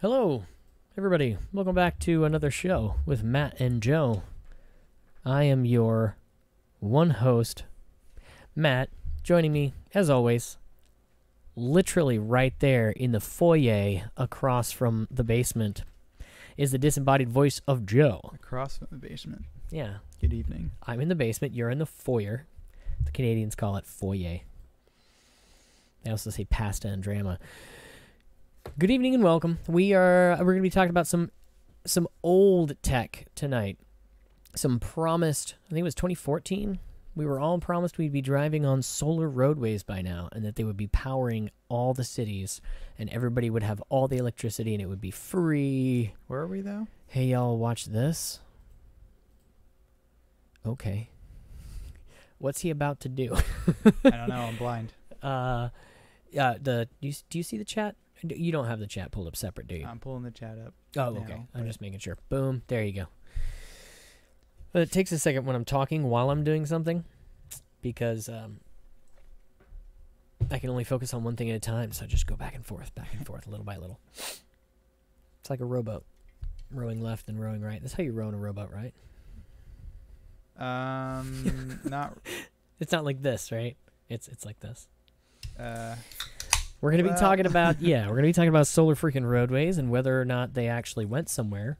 Hello, everybody. Welcome back to another show with Matt and Joe. I am your one host, Matt. Joining me, as always, literally right there in the foyer across from the basement, is the disembodied voice of Joe. Across from the basement. Yeah. Good evening. I'm in the basement. You're in the foyer. The Canadians call it foyer. They also say pasta and drama. Good evening and welcome. We're going to be talking about some old tech tonight. Some promised, I think it was 2014. We were all promised we'd be driving on solar roadways by now, and that they would be powering all the cities, and everybody would have all the electricity, and it would be free. Where are we, though? Hey, y'all, watch this. Okay. What's he about to do? I don't know. I'm blind. Do you see the chat? You don't have the chat pulled up separate, do you? I'm pulling the chat up. Oh, now, okay. I'm just making sure. Boom. There you go. But it takes a second when I'm talking while I'm doing something, because I can only focus on one thing at a time, so I just go back and forth, little by little. It's like a rowboat, rowing left and rowing right. That's how you row in a rowboat, right? Not. It's not like this, right? It's like this. We're going to be talking about, we're going to be talking about solar freaking roadways and whether or not they actually went somewhere,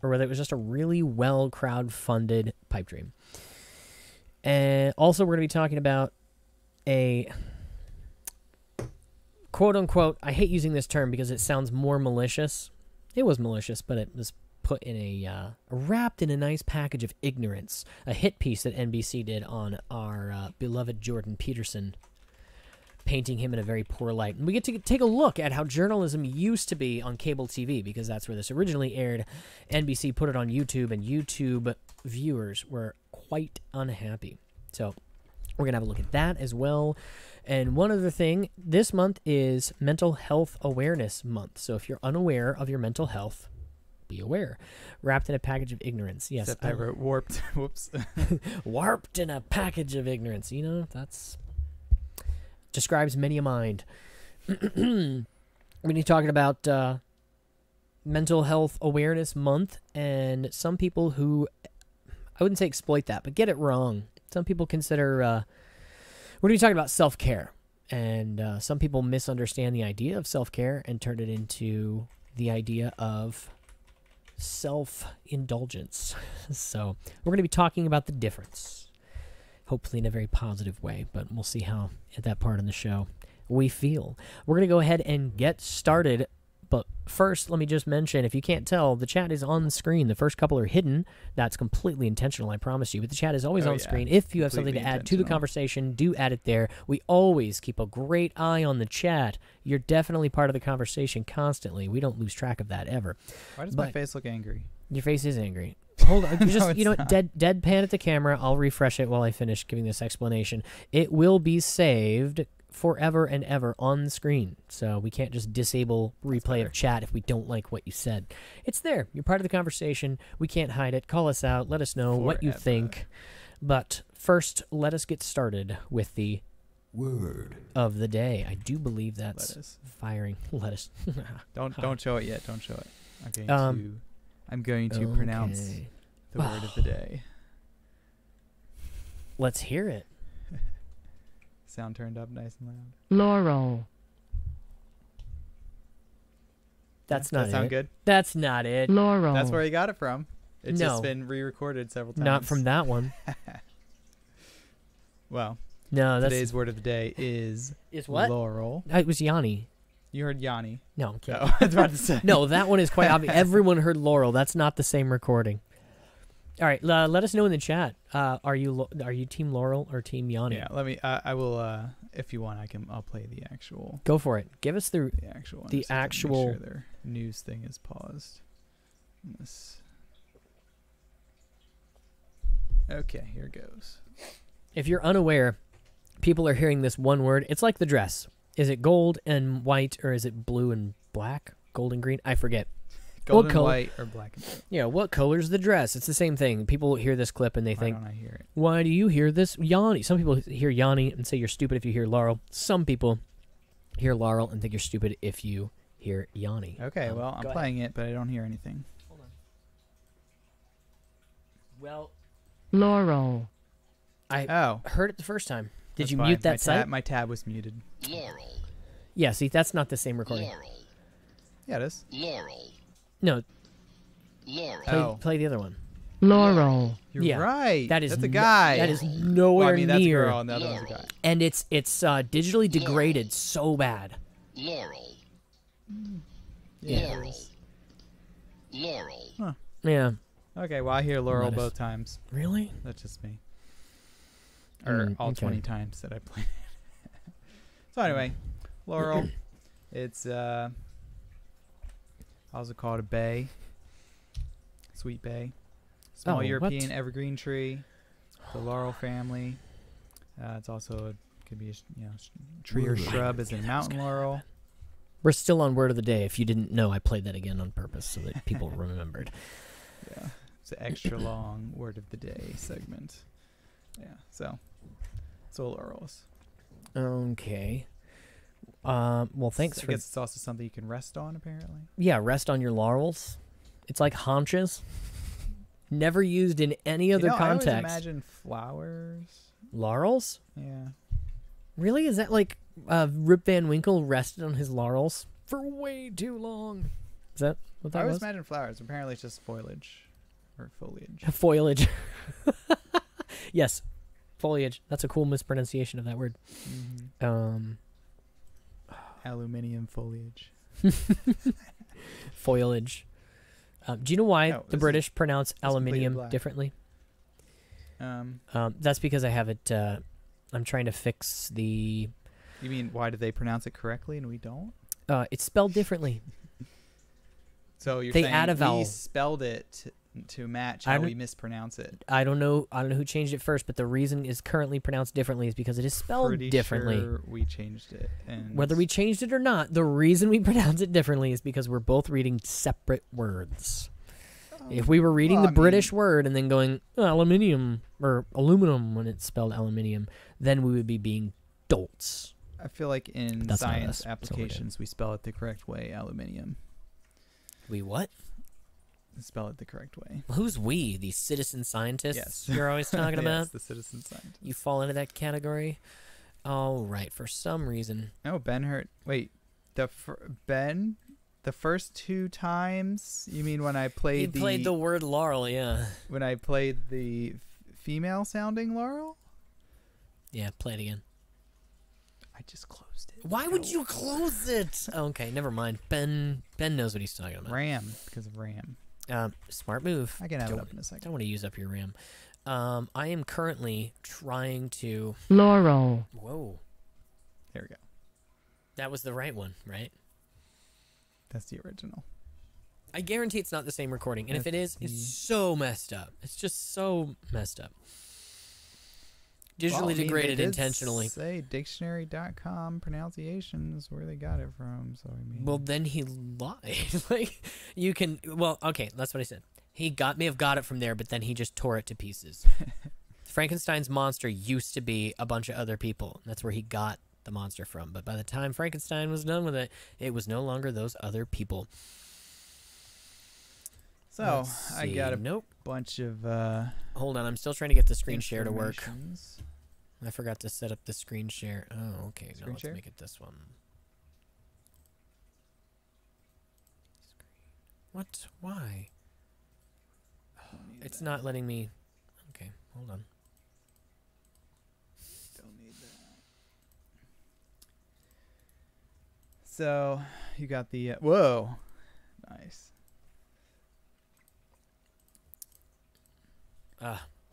or whether it was just a really well crowd-funded pipe dream. And also we're going to be talking about a quote-unquote, I hate using this term because it sounds more malicious. It was malicious, but it was put in wrapped in a nice package of ignorance. A hit piece that NBC did on our beloved Jordan Peterson, painting him in a very poor light. And we get to take a look at how journalism used to be on cable TV, because that's where this originally aired. NBC put it on YouTube, and YouTube viewers were quite unhappy. So we're going to have a look at that as well. And one other thing, this month is Mental Health Awareness Month. So if you're unaware of your mental health, be aware. Wrapped in a package of ignorance. Yes. Except I wrote warped. Whoops. Warped in a package of ignorance. You know, that's describes many a mind. We're talking about Mental Health Awareness Month, and some people who, I wouldn't say exploit that, but get it wrong. Some people consider, we're going to be talking about self-care, and some people misunderstand the idea of self-care and turn it into the idea of self-indulgence. So we're going to be talking about the difference. Hopefully in a very positive way, but we'll see how at that part in the show we feel. We're going to go ahead and get started, but first let me just mention, if you can't tell, the chat is on the screen. The first couple are hidden. That's completely intentional, I promise you, but the chat is always on screen. If you have something to add to the conversation, do add it there. We always keep a great eye on the chat. You're definitely part of the conversation constantly. We don't lose track of that ever. Why does my face look angry? Your face is angry. Hold on, just you know what? Deadpan at the camera. I'll refresh it while I finish giving this explanation. It will be saved forever and ever on the screen, so we can't just disable replay of chat if we don't like what you said. It's there. You're part of the conversation. We can't hide it. Call us out. Let us know what you think. But first, let us get started with the word of the day. I do believe that's lettuce. Firing lettuce. Don't show it yet. Don't show it. I'm going to pronounce the word of the day. Let's hear it. Sound turned up nice and loud. Laurel. That's not it. Sound good? That's not it. Laurel. That's where you got it from. It's just been re-recorded several times. Not from that one. Well, no. Today's word of the day is what? Laurel. It was Yanni. You heard Yanni. No, I'm kidding. I was about to say. No, that one is quite obvious. Everyone heard Laurel. That's not the same recording. All right, let us know in the chat. Are you Team Laurel or Team Yanni? Yeah, let me. I will. If you want, I'll play the actual. Go for it. Give us the actual. The actual. Make sure their news thing is paused. Okay, here goes. If you're unaware, people are hearing this one word. It's like the dress. Is it gold and white, or is it blue and black? Gold and green? I forget. Gold and white or black and blue. Yeah, what color's the dress? It's the same thing. People hear this clip and they think, why don't I hear it? Why do you hear this Yanni? Some people hear Yanni and say you're stupid if you hear Laurel. Some people hear Laurel and think you're stupid if you hear Yanni. Okay, well, I'm playing it, but I don't hear anything. Hold on. Well, Laurel. I heard it the first time. Did you fine. mute that site? My tab was muted. Laurel. Yeah, see, that's not the same recording. Laurel. Yeah, it is. Laurel. No, Laurel. play the other one. Laurel. You're right. That's a guy. That is nowhere well, I mean, that's near. a girl, and the other one's a guy. And it's digitally degraded so bad. Laurel. Yeah. Laurel. Laurel. Yeah. Okay, well, I hear Laurel Lettuce. both times. Really? That's just me. Or all 20 times that I played it. So anyway, Laurel. It's also called a bay. Sweet bay. Small European evergreen tree. The laurel family. It's also could be a tree or shrub as in mountain laurel. We're still on word of the day. If you didn't know, I played that again on purpose so that people remembered. Yeah, it's an extra long word of the day segment. Yeah, so laurels. Okay. Well, thanks I for. guess it's also something you can rest on, apparently. Yeah, rest on your laurels. It's like haunches. Never used in any other context. I always imagine flowers. Laurels? Yeah. Really? Is that like Rip Van Winkle rested on his laurels for way too long? Is that what that I always was? imagine flowers. Apparently, it's just foliage or foliage. Foliage. Yes, foliage. That's a cool mispronunciation of that word. Mm-hmm. Aluminium foliage. Foliage. Do you know why the British pronounce aluminium differently? That's because I have it. I'm trying to fix the. You mean why do they pronounce it correctly and we don't? It's spelled differently. So you're they saying add a vowel. We spelled it to match how we mispronounce it. I don't know who changed it first, but the reason is currently pronounced differently is because it is spelled Pretty differently. Sure we changed it. And whether we changed it or not, the reason we pronounce it differently is because we're both reading separate words. If we were reading the British word and then going aluminium or aluminum when it's spelled aluminium, then we would be being dolts. I feel like in science applications we spell it the correct way, aluminium. We what? Spell it the correct way. Who's we? These citizen scientists yes. you're always talking about? Yes, the citizen scientists. You fall into that category? Oh, right. For some reason. No, Ben hurt. Wait, Ben? The first two times? You mean when I played He played the word laurel, yeah. When I played the female-sounding laurel? Yeah, play it again. I just closed it. Why would you close it? Okay, never mind. Ben knows what he's talking about. RAM, because of RAM. Smart move. I can have it up in a second. Don't want to use up your RAM. I am currently trying to... Laurel. Whoa. There we go. That was the right one, right? That's the original. I guarantee it's not the same recording. And if it is, it's so messed up. It's just so messed up. Digitally degraded intentionally. Say dictionary.com pronunciation is where they got it from. So I mean, well, then he lied. Like you can. Well, okay, that's what I said. He may have got it from there, but then he just tore it to pieces. Frankenstein's monster used to be a bunch of other people. That's where he got the monster from. But by the time Frankenstein was done with it, it was no longer those other people. So I got a bunch of. Hold on, I'm still trying to get the screen share to work. I forgot to set up the screen share. Oh, okay. No, let's make it this one. What? Why? It's not letting me. Okay, hold on. Don't need that. So you got the. Whoa, nice.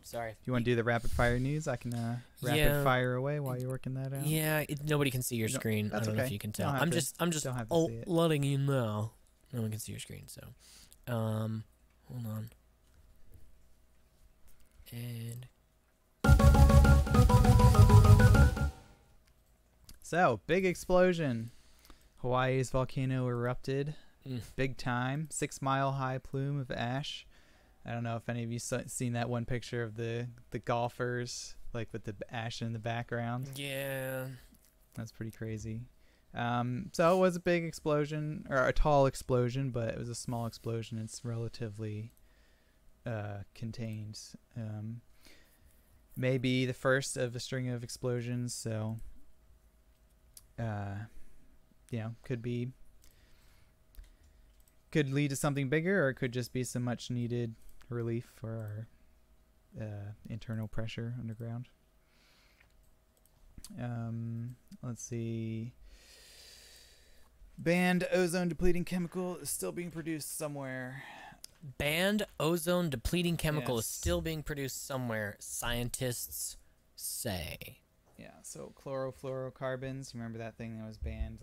Sorry. You want to do the rapid fire news? I can rapid fire away while you're working that out. Yeah, nobody can see your screen. I don't know if you can tell. I'm just letting you know. No one can see your screen, so hold on. And so, big explosion. Hawaii's volcano erupted. Big time. 6-mile high plume of ash. I don't know if any of you seen that one picture of the golfers, like with the ash in the background. Yeah. That's pretty crazy. So it was a big explosion, or a tall explosion, but it was a small explosion. It's relatively contained. Maybe the first of a string of explosions. So, could lead to something bigger, or it could just be some much needed relief for our internal pressure underground. Let's see. Banned ozone depleting chemical is still being produced somewhere. Banned ozone depleting chemical is Yes. still being produced somewhere, scientists say. Yeah, so chlorofluorocarbons. You remember that thing that was banned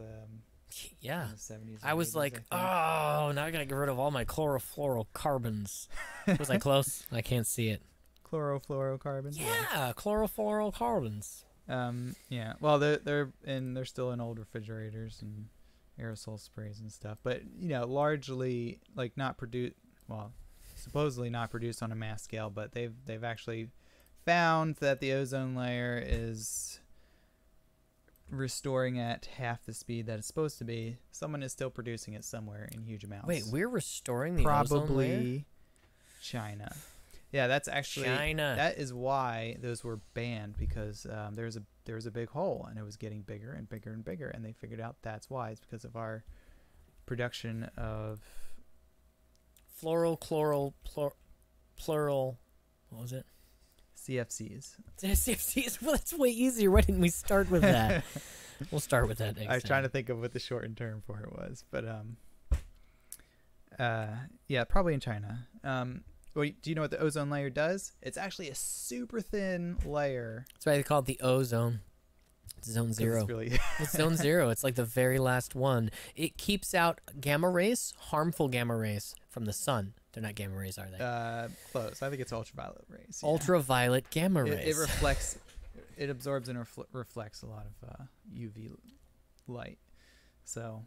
Yeah. in the 70s? I was like, oh, now I gotta get rid of all my chlorofluorocarbons. Was I close? I can't see it. Chlorofluorocarbons. Yeah, chlorofluorocarbons. Yeah. Well, they're still in old refrigerators and aerosol sprays and stuff, but largely like not produced. Well, supposedly not produced on a mass scale, but they've actually found that the ozone layer is restoring at half the speed that it's supposed to be. Someone is still producing it somewhere in huge amounts. Wait, we're restoring the ozone layer? Probably China. Yeah, that's actually China. That is why those were banned, because there was a big hole and it was getting bigger and bigger and bigger, and they figured out that's why. It's because of our production of Plural. What was it? CFCs. CFCs. Well, that's way easier. Why didn't we start with that? We'll start with that next time. I was trying to think of what the shortened term for it was, but yeah, probably in China. Well, do you know what the ozone layer does? It's actually a super thin layer. That's why they call it the ozone. It's zone 0. It's really It's zone 0. It's like the very last one. It keeps out gamma rays, harmful gamma rays from the sun. They're not gamma rays, are they? close. I think it's ultraviolet rays. Yeah. Ultraviolet gamma rays. It reflects. It absorbs and reflects a lot of UV light. So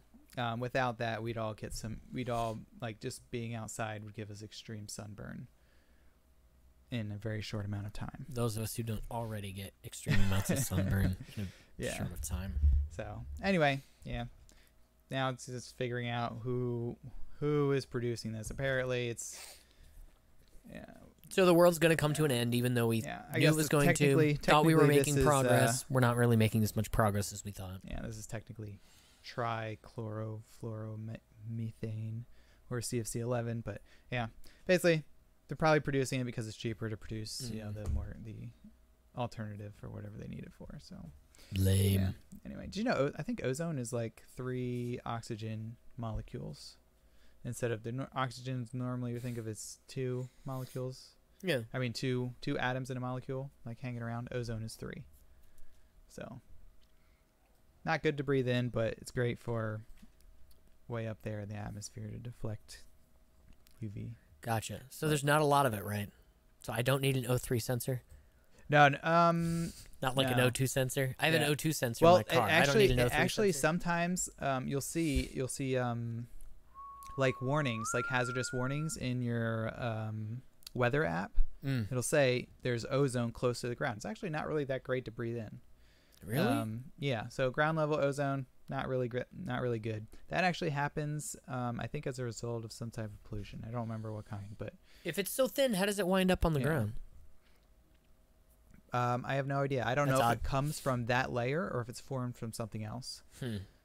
without that, we'd all like just being outside would give us extreme sunburn in a very short amount of time. Those of us who don't already get extreme amounts of sunburn in a short of time. So anyway, yeah. Now it's just figuring out who is producing this. Apparently, it's So the world's going to come to an end, even though we I knew guess it was going to. Thought we were making progress. We're not really making as much progress as we thought. Yeah, this is technically trichlorofluoromethane, or CFC11, but yeah, basically they're probably producing it because it's cheaper to produce, the alternative for whatever they need it for. So lame. Yeah. Anyway, do you know? I think ozone is like 3 oxygen molecules instead of the oxygens normally we think of as 2 molecules. Yeah. I mean, two atoms in a molecule, like hanging around. Ozone is 3. So, not good to breathe in, but it's great for way up there in the atmosphere to deflect UV. Gotcha. So there's not a lot of it, right? So I don't need an O3 sensor? No, Not like an no. O2 sensor? I have an O2 sensor well, in my car. Actually, I don't need an O3 actually, sensor. sometimes you'll see like warnings, like hazardous warnings in your weather app. It'll say there's ozone close to the ground. It's actually not really that great to breathe in. Really? Yeah. So ground level ozone, not really good. That actually happens, I think, as a result of some type of pollution. I don't remember what kind, but If it's so thin, how does it wind up on the ground? I have no idea. I don't That's know odd. if it comes from that layer or if it's formed from something else.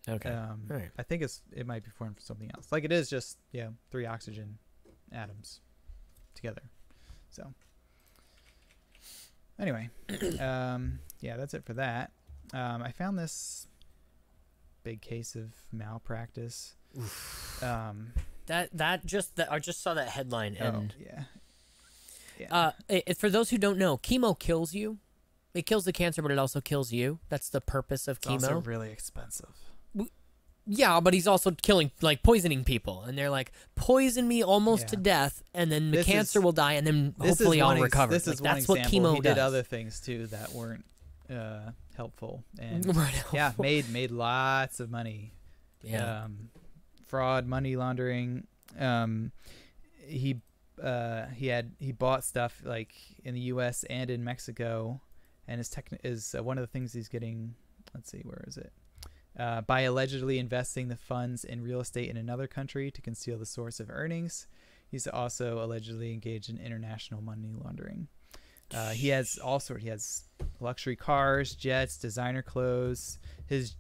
Okay. All right. I think it might be formed from something else. Like it is just 3 oxygen atoms together. So anyway, that's it for that. I found this big case of malpractice. I just saw that headline, and for those who don't know, chemo kills you. It kills the cancer, but it also kills you. That's the purpose of chemo. It's also really expensive. Yeah, but he's also poisoning people, and they're like, poison me almost to death, and then the cancer will die, and then hopefully I'll recover. This is one that's what example. chemo He does. did other things too that weren't helpful, and Right. made lots of money. Yeah. Fraud, money laundering. He bought stuff like in the U.S. and in Mexico, and is one of the things he's getting. Let's see, where is it? by allegedly investing the funds in real estate in another country to conceal the source of earnings. He's also allegedly engaged in international money laundering. He has all sorts. He has luxury cars, jets, designer clothes. His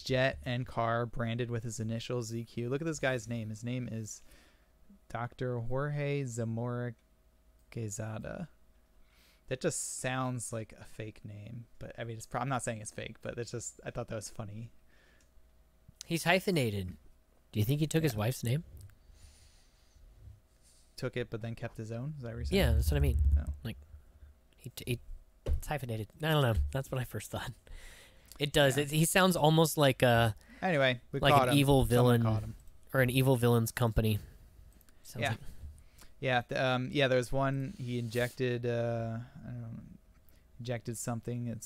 jet and car branded with his initials ZQ. Look at this guy's name. His name is Dr. Jorge Zamora Quezada. That just sounds like a fake name, but I mean, I'm not saying it's fake, but it's just, I thought that was funny. He's hyphenated. Do you think he took his wife's name? Took it, but then kept his own? Is that what you're saying? Yeah, that's what I mean. Oh. Like, it's hyphenated. I don't know. That's what I first thought. It does. Yeah. He sounds almost like anyway, we like caught an him. evil Someone villain caught him. or an evil villain's company. Sounds Yeah. like, Yeah, there's one he injected injected something into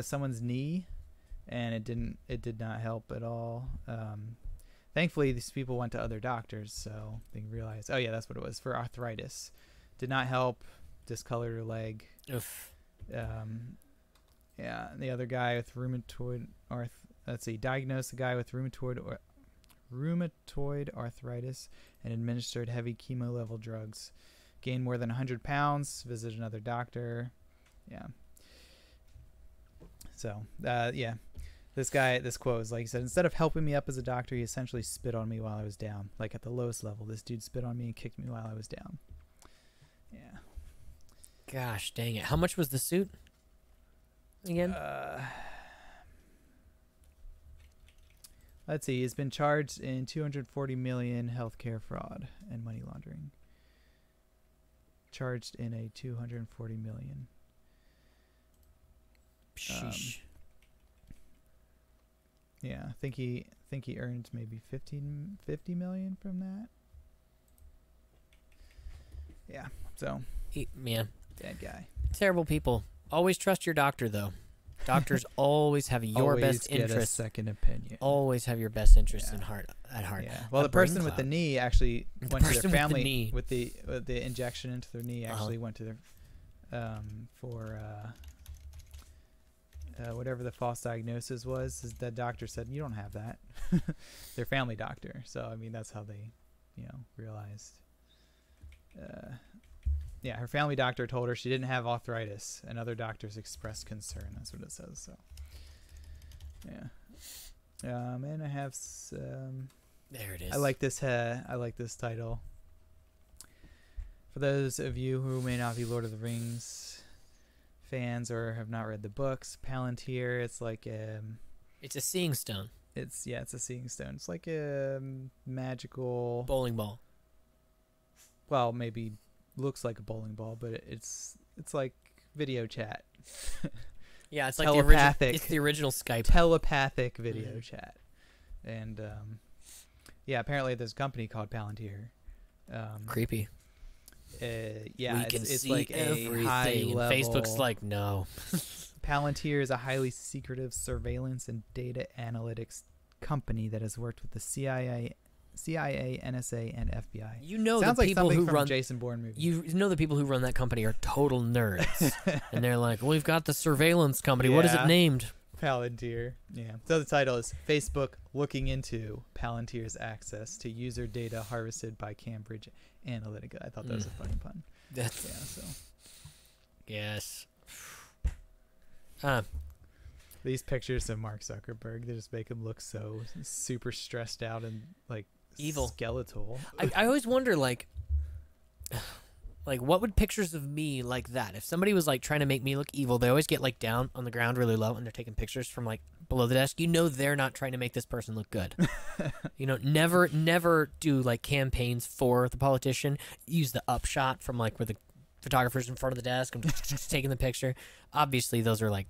someone's knee, and it did not help at all. Thankfully these people went to other doctors, so they realized, oh yeah, that's what it was, for arthritis. Did not help, discolored her leg. oof. Yeah, the other guy with diagnosed a guy with rheumatoid arthritis and administered heavy chemo level drugs. Gained more than 100 pounds, visited another doctor. Yeah. So, this quote is like, he said, instead of helping me up as a doctor, he essentially spit on me while I was down. Like at the lowest level, this dude spit on me and kicked me while I was down. Yeah. Gosh dang it. How much was the suit again? Let's see. He's been charged in $240 million healthcare fraud and money laundering. Charged in a $240 million. Sheesh. Yeah, I think he earned maybe $50 million from that. Yeah. So. Man. Bad guy. Terrible people. Always trust your doctor, though. Doctors always have your best get interest. A second opinion. Always have your best interest at heart. Yeah. Well, the person with the knee actually went to their family with the injection into their knee. Actually went to their for whatever the false diagnosis was. The doctor said, "You don't have that." Their family doctor. So I mean, that's how they, realized. Yeah, her family doctor told her she didn't have arthritis, and other doctors expressed concern. That's what it says. So, yeah. And I have there it is. I like this title. For those of you who may not be Lord of the Rings fans or have not read the books, Palantir. It's like it's a seeing stone. It's a seeing stone. It's like a magical bowling ball. Well, maybe. Looks like a bowling ball, but it's like video chat. Yeah, it's like the original Skype. Telepathic video chat. And apparently there's a company called Palantir. Creepy. Yeah, it's like everything. A high level. Facebook's like, no. Palantir is a highly secretive surveillance and data analytics company that has worked with the CIA, NSA, and FBI. You know, sounds the like people something who from run a Jason Bourne movie. You know, the people who run that company are total nerds, and they're like, well, "We've got the surveillance company. What is it named?" Palantir. Yeah. So the title is Facebook looking into Palantir's access to user data harvested by Cambridge Analytica. I thought that was a funny pun. Yes. These pictures of Mark Zuckerberg, they just make him look so super stressed out and like evil, skeletal. I always wonder, like what would pictures of me like that? If somebody was like trying to make me look evil, they always get like down on the ground really low and they're taking pictures from like below the desk. You know, they're not trying to make this person look good. Never do like campaigns for the politician. Use the upshot from like where the photographer's in front of the desk and taking the picture. Obviously, those are like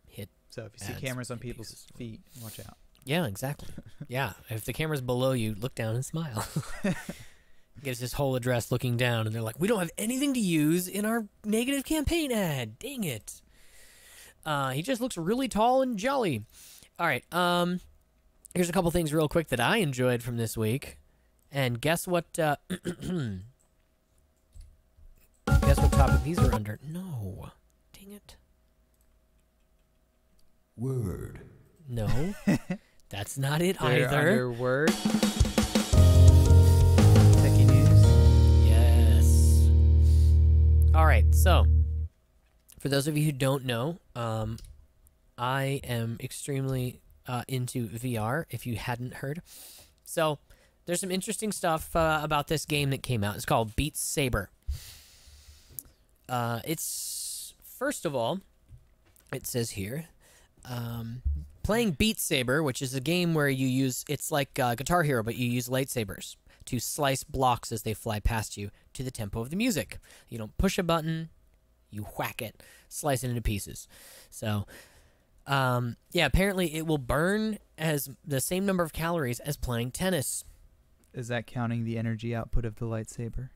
hit. So if you see cameras on people's feet, watch out. Yeah, exactly. Yeah, if the camera's below you, look down and smile. Gives his whole address looking down, and they're like, "We don't have anything to use in our negative campaign ad. Dang it!" He just looks really tall and jolly. All right. Here's a couple things real quick that I enjoyed from this week, and guess what? Guess what topic these are under? No, dang it. Word. No, that's not it They're either. under word. Techie news. Yes. All right. So, for those of you who don't know, I am extremely into VR. If you hadn't heard, so there's some interesting stuff about this game that came out. It's called Beat Saber. It's first of all, it says here, playing Beat Saber, which is a game where you use, it's like Guitar Hero, but you use lightsabers to slice blocks as they fly past you to the tempo of the music. You don't push a button, you whack it, slice it into pieces. So, yeah, apparently it will burn as the same number of calories as playing tennis. Is that counting the energy output of the lightsaber?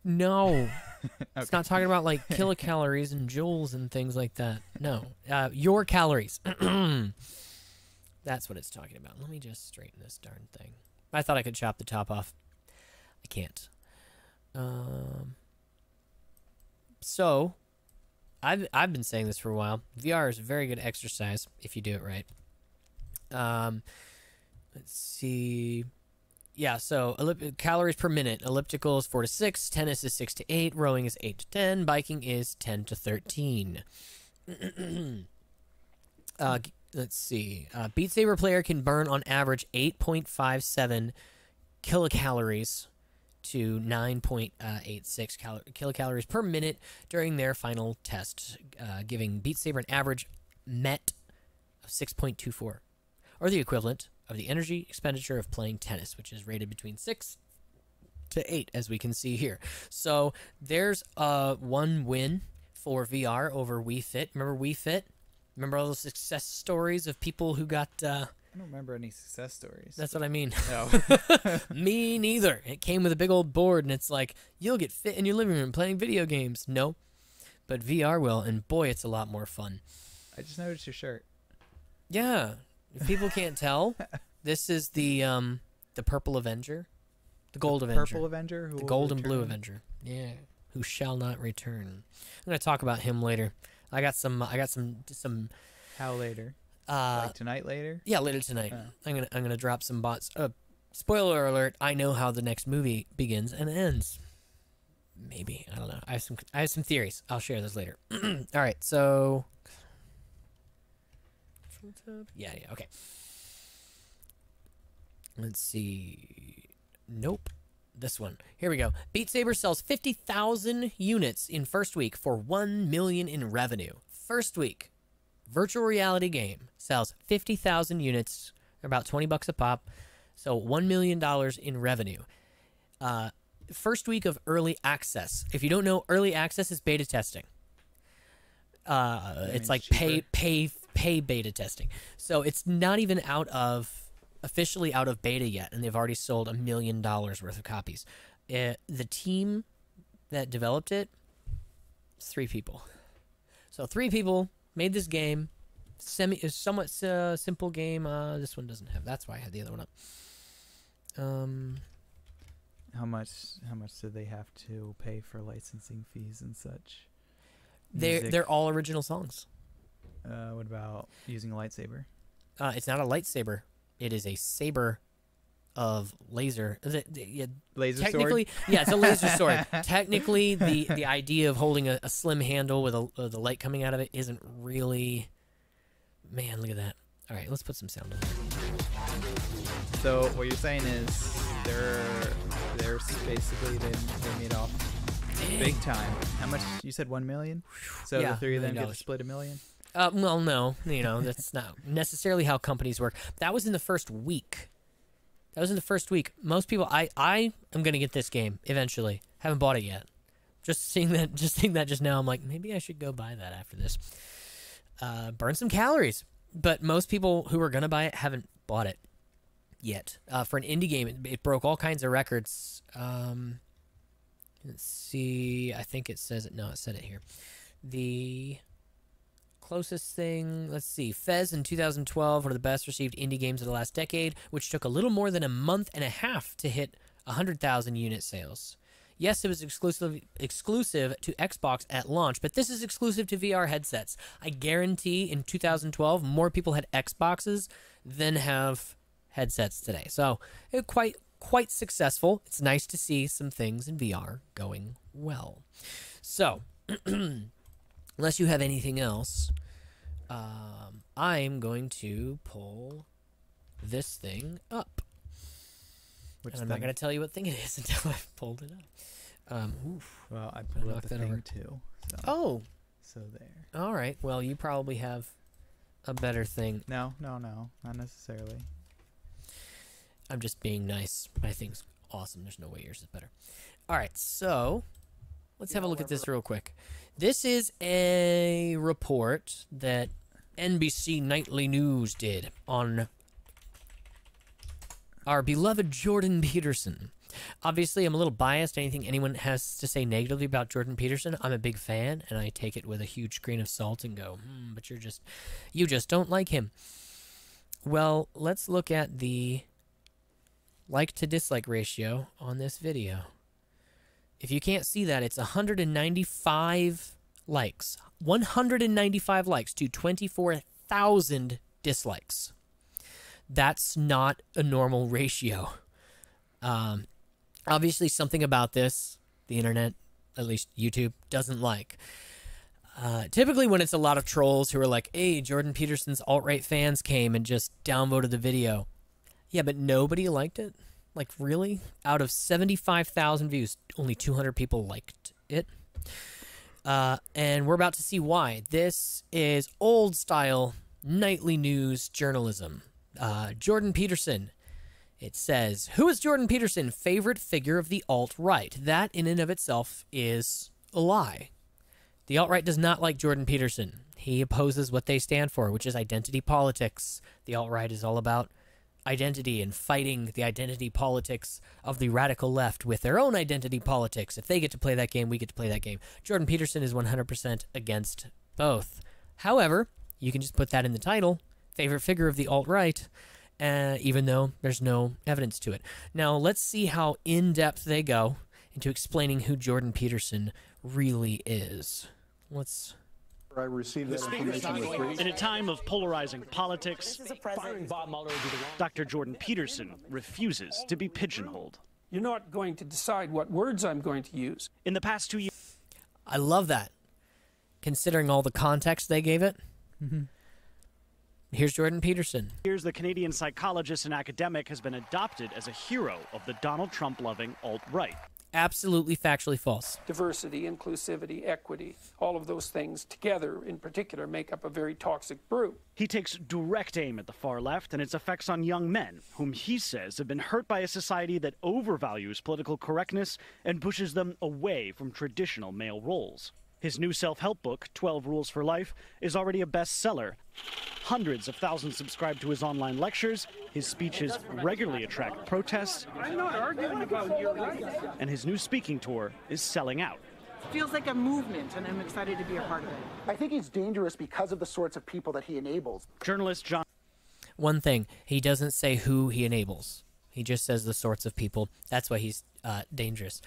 No. Okay. It's not talking about like kilocalories and joules and things like that. No. Your calories. That's what it's talking about. Let me just straighten this darn thing. I thought I could chop the top off. I can't. So, I've been saying this for a while. VR is a very good exercise if you do it right. Let's see. Yeah, so calories per minute. Elliptical is 4 to 6. Tennis is 6 to 8. Rowing is 8 to 10. Biking is 10 to 13. Let's see. Beat Saber player can burn on average 8.57 kilocalories to 9.86 kilocalories per minute during their final test, giving Beat Saber an average MET of 6.24, or the equivalent of the energy expenditure of playing tennis, which is rated between 6 to 8, as we can see here. So there's one win for VR over Wii Fit. Remember Wii Fit? Remember all those success stories of people who got... I don't remember any success stories. That's what I mean. No. Me neither. It came with a big old board, and it's like, you'll get fit in your living room playing video games. No. But VR will, and boy, it's a lot more fun. I just noticed your shirt. Yeah. If people can't tell, this is the Purple Avenger. The Gold Avenger. Purple Avenger? Who The will Gold and return? Blue Avenger. Yeah. Who shall not return. I'm going to talk about him later. I got some How later? like Tonight later? Yeah, later tonight. Oh. I'm gonna drop some bots. Spoiler alert! I know how the next movie begins and ends. Maybe, I don't know. I have some theories. I'll share those later. All right, so yeah, okay. Let's see. Nope. This one. Here we go. Beat Saber sells 50,000 units in first week for $1 million in revenue. First week. Virtual reality game sells 50,000 units, about $20 a pop, so $1 million in revenue. First week of early access. If you don't know, early access is beta testing. It's like pay beta testing. So it's not even officially out of beta yet, and they've already sold $1 million worth of copies. The team that developed it, 3 people. So 3 people made this game, somewhat simple game. This one doesn't have. That's why I had the other one up. How much did they have to pay for licensing fees and such? They're all original songs. What about using a lightsaber? It's not a lightsaber. It is a saber of laser. Laser Technically, sword? yeah, it's a laser sword. Technically, the idea of holding a slim handle with the light coming out of it isn't really... Man, look at that. All right, let's put some sound on. So what you're saying is they're basically they made off big time. How much? You said 1 million? So Yeah, the 3 of them $1 get million. to split $1 million? Well, no, that's not necessarily how companies work. That was in the first week. Most people, I am gonna get this game eventually. Haven't bought it yet. Just seeing that just now, I'm like, maybe I should go buy that after this. Burn some calories. But most people who are gonna buy it haven't bought it yet. For an indie game, it broke all kinds of records. Let's see. I think it says it. No, it said it here. The closest thing, let's see. Fez in 2012, one of the best received indie games of the last decade, which took a little more than a month and a half to hit 100,000 unit sales. Yes, it was exclusive to Xbox at launch, but this is exclusive to VR headsets. I guarantee in 2012 more people had Xboxes than have headsets today. So it quite successful. It's nice to see some things in VR going well. So unless you have anything else, I'm going to pull this thing up. And I'm not going to tell you what thing it is until I've pulled it up. Well, I pulled up the thing too. So. So there. All right. Well, you probably have a better thing. No, not necessarily. I'm just being nice. My thing's awesome. There's no way yours is better. All right. So let's have a look at this real quick. This is a report that NBC Nightly News did on our beloved Jordan Peterson. Obviously, I'm a little biased. Anything anyone has to say negatively about Jordan Peterson, I'm a big fan, and I take it with a huge grain of salt and go, but you just don't like him. Well, let's look at the like to dislike ratio on this video. If you can't see that, it's 195 likes. 195 likes to 24,000 dislikes. That's not a normal ratio. Obviously, something about this, the internet, at least YouTube, doesn't like. Typically, when it's a lot of trolls who are like, hey, Jordan Peterson's alt-right fans came and just downvoted the video. Yeah, but nobody liked it? Like, really? Out of 75,000 views, only 200 people liked it. And we're about to see why. This is old-style nightly news journalism. Jordan Peterson. It says, who is Jordan Peterson? Favorite figure of the alt-right. That, in and of itself, is a lie. The alt-right does not like Jordan Peterson. He opposes what they stand for, which is identity politics. The alt-right is all about identity and fighting the identity politics of the radical left with their own identity politics. If they get to play that game, we get to play that game. Jordan Peterson is 100% against both. However, you can just put that in the title, favorite figure of the alt-right, even though there's no evidence to it. Now, let's see how in-depth they go into explaining who Jordan Peterson really is. I received that information in a time of polarizing politics, Dr. Jordan Peterson refuses to be pigeonholed. You're not going to decide what words I'm going to use. In the past 2 years... I love that, considering all the context they gave it. Here's Jordan Peterson. Here's the Canadian psychologist and academic has been adopted as a hero of the Donald Trump-loving alt-right. Absolutely factually false. Diversity, inclusivity, equity, all of those things together in particular make up a very toxic brew. He takes direct aim at the far left and its effects on young men, whom he says have been hurt by a society that overvalues political correctness and pushes them away from traditional male roles. His new self-help book, 12 Rules for Life, is already a bestseller. Hundreds of thousands subscribe to his online lectures. His speeches regularly attract protests. I'm not arguing about your rights. And his new speaking tour is selling out. It feels like a movement, and I'm excited to be a part of it. I think he's dangerous because of the sorts of people that he enables. Journalist John... One thing, he doesn't say who he enables. He just says the sorts of people. That's why he's dangerous.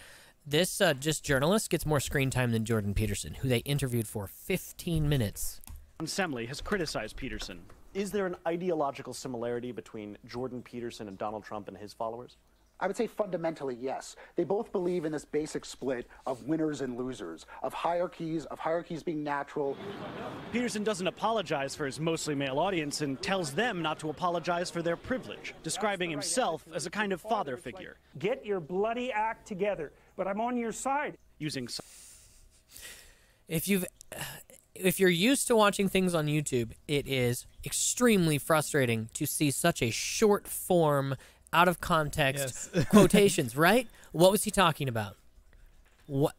This just journalist gets more screen time than Jordan Peterson, who they interviewed for 15 minutes. Semley has criticized Peterson. Is there an ideological similarity between Jordan Peterson and Donald Trump and his followers? I would say fundamentally, yes. They both believe in this basic split of winners and losers, of hierarchies being natural. Peterson doesn't apologize for his mostly male audience and tells them not to apologize for their privilege, describing himself as a kind of father figure. Get your bloody act together, but I'm on your side. Using... If you're used to watching things on YouTube, it is extremely frustrating to see such a short form, out of context quotations, right? What was he talking about? What?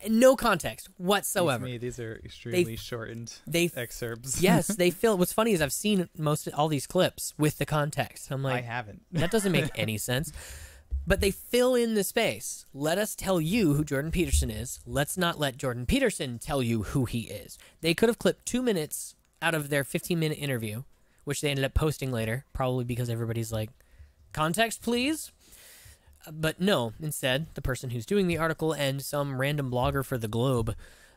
No context whatsoever. These are extremely shortened excerpts. Yes, they fill. What's funny is I've seen all these clips with the context. I'm like, I haven't. That doesn't make any sense. But they fill in the space. Let us tell you who Jordan Peterson is. Let's not let Jordan Peterson tell you who he is. They could have clipped 2 minutes out of their 15-minute interview, which they ended up posting later, probably because everybody's like, context, please. But no, instead, the person who's doing the article and some random blogger for the Globe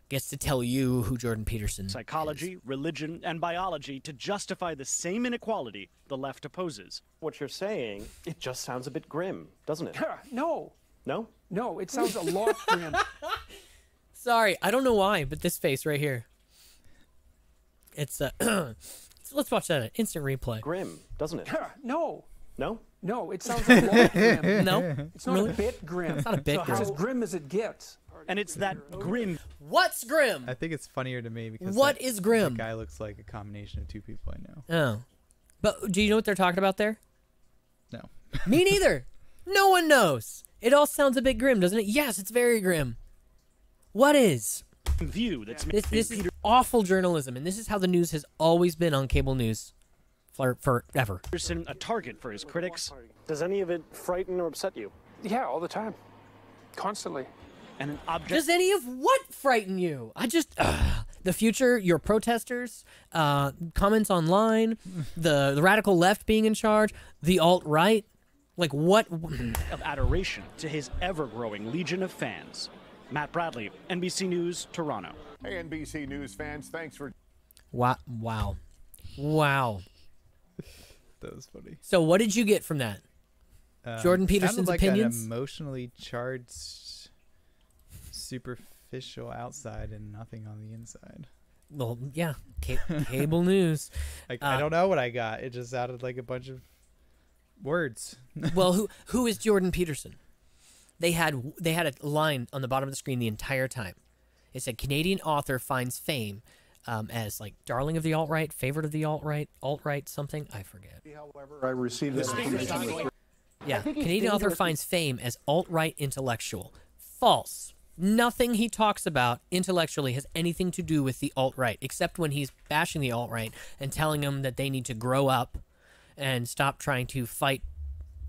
gets to tell you who Jordan Peterson psychology, is. religion, and biology to justify the same inequality the left opposes. What you're saying, it just sounds a bit grim, doesn't it? No. No? No, it sounds a lot grim. Sorry, I don't know why, but this face right here. It's let's watch that instant replay. Grim, doesn't it? No. No? No, it sounds a lot grim. No, It's not a bit grim. It's not a bit It's grim. as grim as it gets. And it's that grim. What's grim? I think it's funnier to me because What is grim? The guy looks like a combination of two people I know. Oh, but do you know what they're talking about there? No. Me neither. No one knows. It all sounds a bit grim, doesn't it? Yes, it's very grim. What is? View that's This is awful journalism, and this is how the news has always been on cable news forever. Peterson a target for his critics. Does any of it frighten or upset you? Yeah, all the time. Constantly. And an object. Does any of what frighten you? The future, your protesters, comments online, the radical left being in charge, the alt-right. Like what? Of adoration to his ever-growing legion of fans. Matt Bradley, NBC News, Toronto. Hey, NBC News fans, thanks for... Wow. That was funny. So what did you get from that? Jordan Peterson's like opinions? An emotionally charged, superficial outside and nothing on the inside. Well, yeah, cable news. I don't know what I got. It just sounded like a bunch of words. Well, who is Jordan Peterson? They had a line on the bottom of the screen the entire time. It said Canadian author finds fame as like darling of the alt-right, favorite of the alt-right something. I forget. However, I received this information with... Yeah, Canadian author finds fame as alt-right intellectual. False. Nothing he talks about intellectually has anything to do with the alt-right, except when he's bashing the alt-right and telling them that they need to grow up and stop trying to fight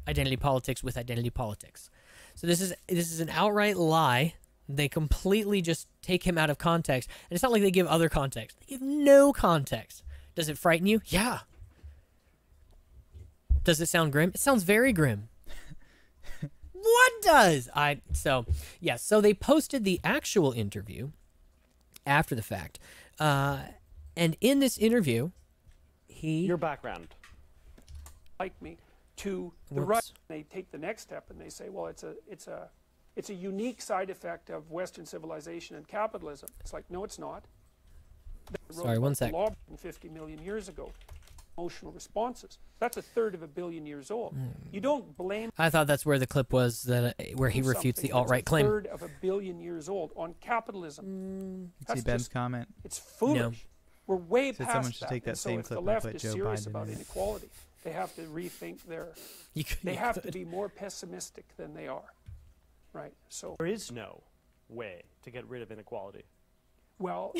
identity politics with identity politics. So this is an outright lie. They completely just take him out of context. And it's not like they give other context. They give no context. Does it frighten you? Yeah. Does it sound grim? It sounds very grim. What does? So they posted the actual interview after the fact. And in this interview, Your background. Like me to the right. They take the next step and they say, well, it's a unique side effect of Western civilization and capitalism. It's like, no, it's not. Sorry, one sec. Law 50 million years ago. Emotional responses. That's a third of a billion years old. You don't blame. I thought that's where the clip was where he refutes the alt-right claim. A third of a billion years old on capitalism. See Ben's comment. It's foolish. No. We're way Said past someone should that. take that And so same if clip the and left put is Joe serious Biden about in it. inequality, they have to rethink their. They have to be more pessimistic than they are, right? So there is no way to get rid of inequality. Well,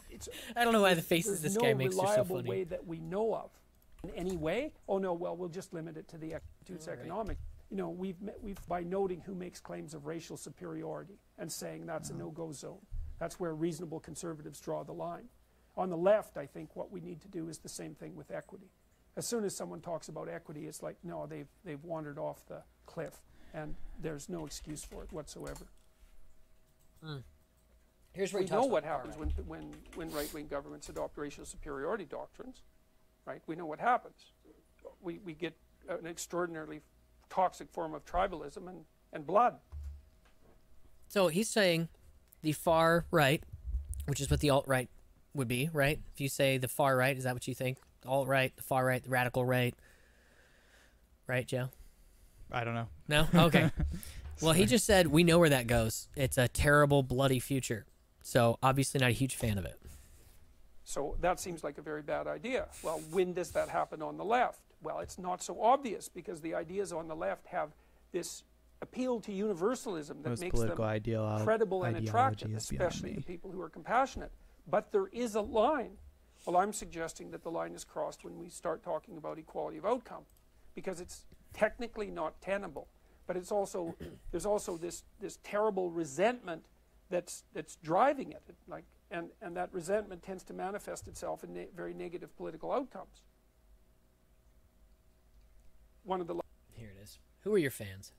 it's. I don't know why the faces this guy makes are so There's no reliable funny. way that we know of. In any way? Oh no. Well, we'll just limit it to the economic. You know, we've by noting who makes claims of racial superiority and saying that's a no-go zone. That's where reasonable conservatives draw the line. On the left, I think what we need to do is the same thing with equity. As soon as someone talks about equity, it's like, no, they've wandered off the cliff, and there's no excuse for it whatsoever. Here's where we know what happens when right-wing governments adopt racial superiority doctrines, right? We know what happens. We get an extraordinarily toxic form of tribalism and blood. So he's saying the far right, which is what the alt-right would be, right? If you say the far right, is that what you think? The alt-right, the far right, the radical right. Right, Joe? I don't know. No? Okay. Well, he just said, we know where that goes. It's a terrible, bloody future. So obviously not a huge fan of it. So that seems like a very bad idea. Well, when does that happen on the left? Well, it's not so obvious because the ideas on the left have this appeal to universalism that makes them credible and attractive, especially to people who are compassionate. But there is a line. Well, I'm suggesting that the line is crossed when we start talking about equality of outcome, because it's technically not tenable, but it's also there's also this terrible resentment that's driving it, and that resentment tends to manifest itself in very negative political outcomes. Here it is. Who are your fans?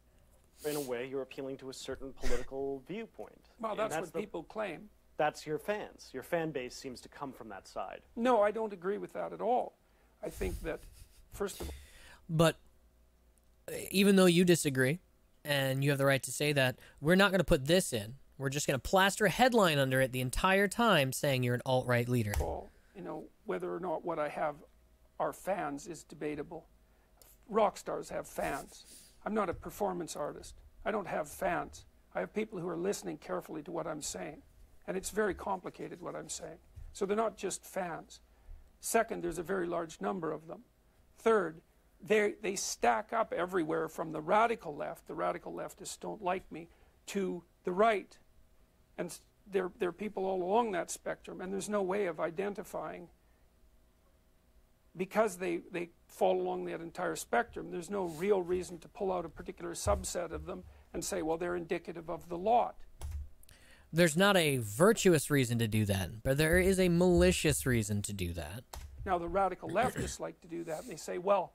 in a way, you're appealing to a certain political viewpoint. Well, that's what people claim. That's your fans. Your fan base seems to come from that side. No, I don't agree with that at all. I think that, first of all... But even though you disagree, and you have the right to say that, we're not going to put this in. We're just going to plaster a headline under it the entire time saying you're an alt-right leader. Well, you know, whether or not what I have are fans is debatable. Rock stars have fans. I'm not a performance artist. I don't have fans. I have people who are listening carefully to what I'm saying. And it's very complicated what I'm saying. So they're not just fans. Second, there's a very large number of them. Third, they stack up everywhere from the radical leftists don't like me, to the right. And there are people all along that spectrum, and there's no way of identifying, because they fall along that entire spectrum, there's no real reason to pull out a particular subset of them and say, well, they're indicative of the lot. There's not a virtuous reason to do that, but there is a malicious reason to do that. Now, the radical leftists like to do that, and they say, well,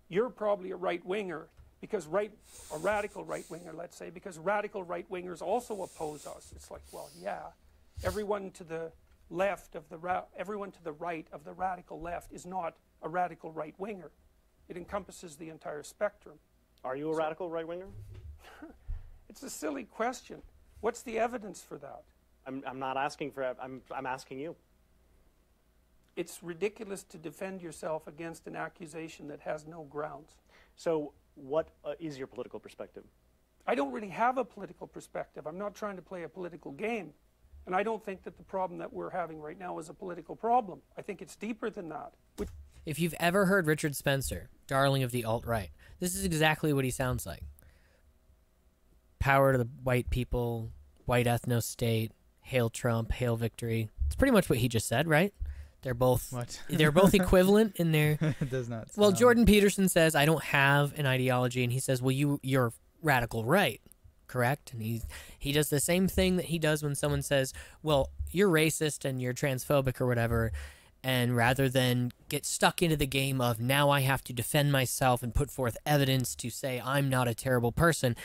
you're probably a right-winger, because a radical right-winger, let's say, because radical right-wingers also oppose us. It's like, well, yeah, everyone to the left of everyone to the right of the radical left is not a radical right-winger. It encompasses the entire spectrum. Are you a radical right-winger? It's a silly question. What's the evidence for that? I'm not asking for. I'm asking you. It's ridiculous to defend yourself against an accusation that has no grounds. So, what is your political perspective? I don't really have a political perspective. I'm not trying to play a political game. And I don't think that the problem that we're having right now is a political problem. I think it's deeper than that. If you've ever heard Richard Spencer, darling of the alt-right, this is exactly what he sounds like. Power to the white people, white ethno-state, hail Trump, hail victory. It's pretty much what he just said, right? They're both they're both equivalent in their... It does not sound... Well, Jordan Peterson says, I don't have an ideology, and he says, well, you're radical right, correct? And he does the same thing that he does when someone says, well, you're racist and you're transphobic or whatever, and rather than get stuck into the game of now I have to defend myself and put forth evidence to say I'm not a terrible person,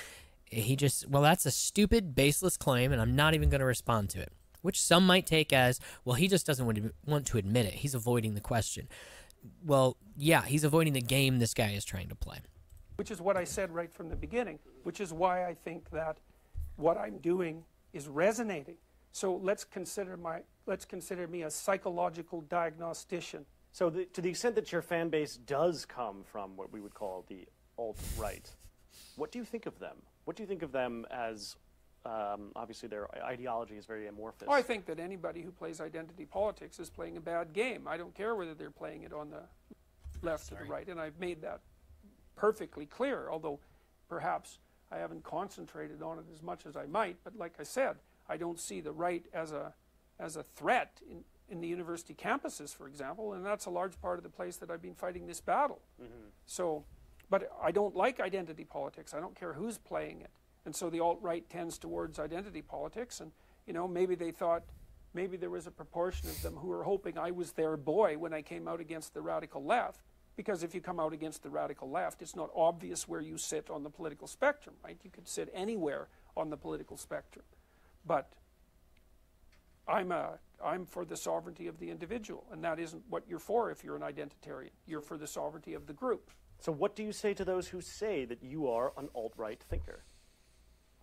he just, well, that's a stupid, baseless claim, and I'm not even going to respond to it. Which some might take as, well, he just doesn't want to admit it. He's avoiding the question. Well, yeah, he's avoiding the game this guy is trying to play. Which is what I said right from the beginning, which is why I think that what I'm doing is resonating. So let's consider me a psychological diagnostician. So to the extent that your fan base does come from what we would call the alt-right, what do you think of them? What do you think of them as... obviously, their ideology is very amorphous. Well, I think that anybody who plays identity politics is playing a bad game. I don't care whether they're playing it on the left or the right, and I've made that perfectly clear, although perhaps I haven't concentrated on it as much as I might. But like I said, I don't see the right as a threat in the university campuses, for example, and that's a large part of the place that I've been fighting this battle. Mm-hmm. So, but I don't like identity politics. I don't care who's playing it. And so the alt-right tends towards identity politics, and you know, maybe they thought, maybe there was a proportion of them who were hoping I was their boy when I came out against the radical left, because if you come out against the radical left, it's not obvious where you sit on the political spectrum, right? You could sit anywhere on the political spectrum, but I'm for the sovereignty of the individual, and that isn't what you're for if you're an identitarian. You're for the sovereignty of the group. So what do you say to those who say that you are an alt-right thinker?